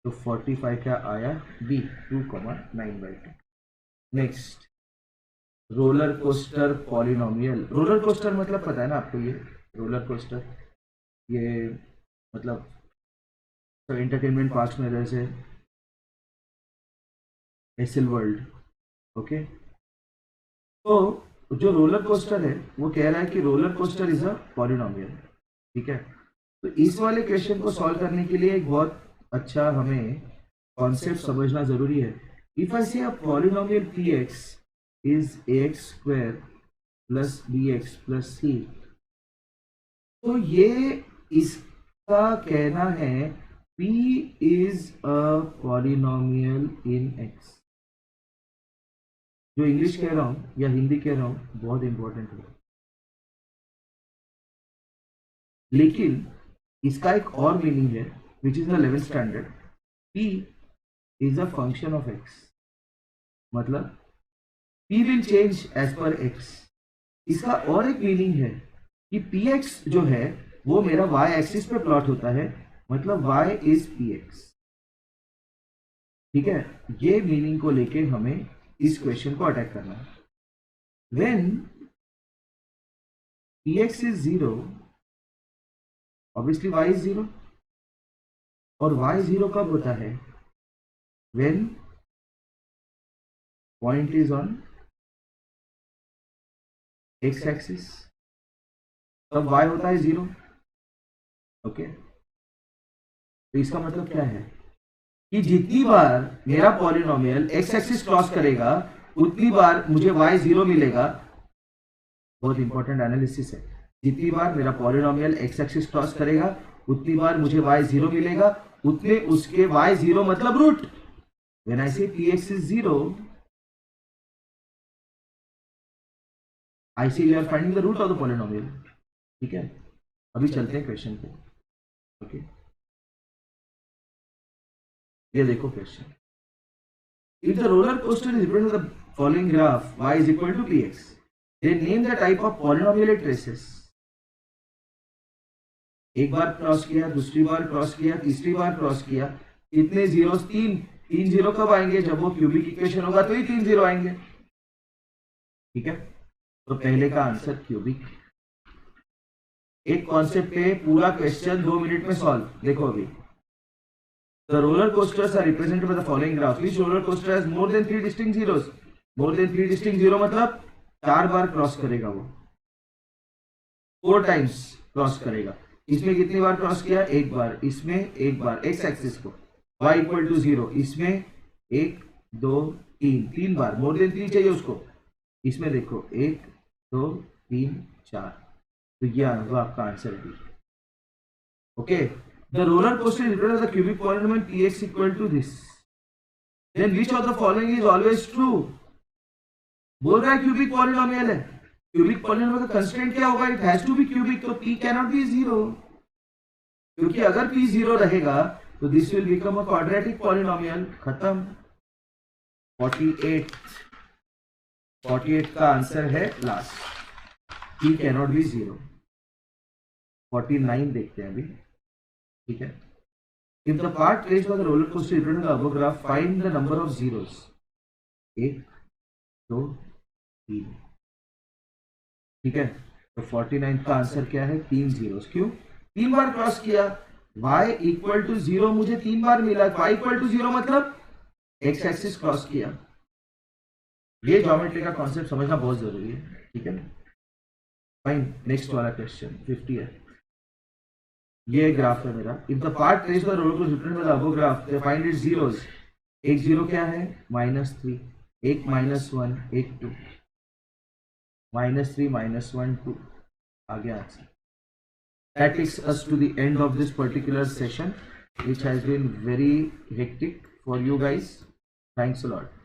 तो 45 क्या आया? B, 2,9/2। Next, roller coaster polynomial. Roller coaster मतलब पता है ना आपको? ये रोलर कोस्टर, ये मतलब तो एंटरटेनमेंट पार्क्स में जैसे एसएल वर्ल्ड। ओके, तो जो रोलर कोस्टर है वो कह रहा है कि roller coaster is a polynomial. ठीक है, तो इस वाले क्वेश्चन को सॉल्व करने के लिए एक बहुत अच्छा हमें कॉन्सेप्ट समझना जरूरी है। इफ आई से a polynomial px is ax square plus bx plus c, तो ये इसका कहना है p is a polynomial in x। जो इंग्लिश कह रहा हूं या हिंदी कह रहा हूं बहुत इंपॉर्टेंट है, लेकिन इसका एक और मीनिंग है which is the 11th standard. p is a function of x, मतलब p will change as per x। इसका और एक मीनिंग है कि px जो है वो मेरा y एक्सिस पे प्लॉट होता है, मतलब y इज px। ठीक है, ये मीनिंग को लेके हमें इस क्वेश्चन को अटैक करना है। When px is 0, obviously y is 0, और y 0 कब होता है? When point is on x axis, तब y होता है 0। ओके, तो इसका मतलब क्या है कि जितनी बार मेरा पॉलिनोमियल x एक्सिस क्रॉस करेगा उतनी बार मुझे y 0 मिलेगा। बहुत इंपॉर्टेंट एनालिसिस है। जितनी बार मेरा पॉलिनोमियल x एक्सिस क्रॉस करेगा उतनी बार मुझे y 0 मिलेगा, उतने उसके y 0 मतलब रूट। व्हेन आई से px is 0, I say you are finding the root of the polynomial. ठीक है, अभी चलते हैं क्वेश्चन पे। ओके, ये देखो question. If the roller coaster is represented the following graph y is equal to px, then name the type of polynomial it traces। एक बार cross किया, दूसरी बार क्रॉस किया, तीसरी बार क्रॉस किया, कितने जीरोस? 3। 3 जीरो कब आएंगे? जब वो क्यूबिक इक्वेशन होगा तो ही 3 जीरो आएंगे। ठीक है, तो पहले का आंसर क्यूबिक। एक कॉन्सेप्ट पे पूरा क्वेश्चन 2 मिनट में सॉल्व। देखो अभी, the roller coasters are represented by the following graph, which roller coaster has more than 3 distinct zeros। more than 3 distinct zero मतलब 4 बार क्रॉस करेगा वो, 4 टाइम्स क्रॉस करेगा। इसमें कितनी बार क्रॉस किया? एक बार। इसमें एक बार x एक्सिस को, y = 0। इसमें 1 2 3, 3 बार, मोर देन 3 चाहिए उसको। इसमें देखो 1 2 3 4, तो ये होगा आपका answer D. Okay, the roller coaster is represented as a cubic polynomial px equal to this, then which of the following is always true? बोल रहा है क्यूबिक पॉलिनोमियल है। क्यूबिक पॉलिनोमियल का कंस्ट्रेंट क्या होगा? It has to be cubic, तो p cannot be 0, क्योंकि अगर p 0 रहेगा तो this will become a quadratic polynomial. खत्म। 48 का आंसर है लास्ट, p कैनॉट बी 0। 49 देखते हैं अभी। ठीक है, If the path traced by the roller coaster is written in the above graph, find the number of zeros. 1 2 3. ठीक है, तो 49 का आंसर क्या है? 3 जीरोस। क्यों? 3 बार क्रॉस किया। y इक्वल टू 0 मुझे 3 बार मिला, y इक्वल टू 0 मतलब एक्स एक्सिस क्रॉस किया। ये ज्योमेट्री का कॉन्सेप्ट समझना बहुत जरूरी है, ठीक है ना? फाइन, नेक्स्ट वाला क्वेश्चन 50 है। ये ग्राफ है मेरा। If the part traced by roller coaster represented by the above graph, then find its zeros. एक जीरो क्या है? -3, एक -1, एक 2, -3 -1 2 आगे answer. That takes us to the end of this particular session, which has been very hectic for you guys. Thanks a lot.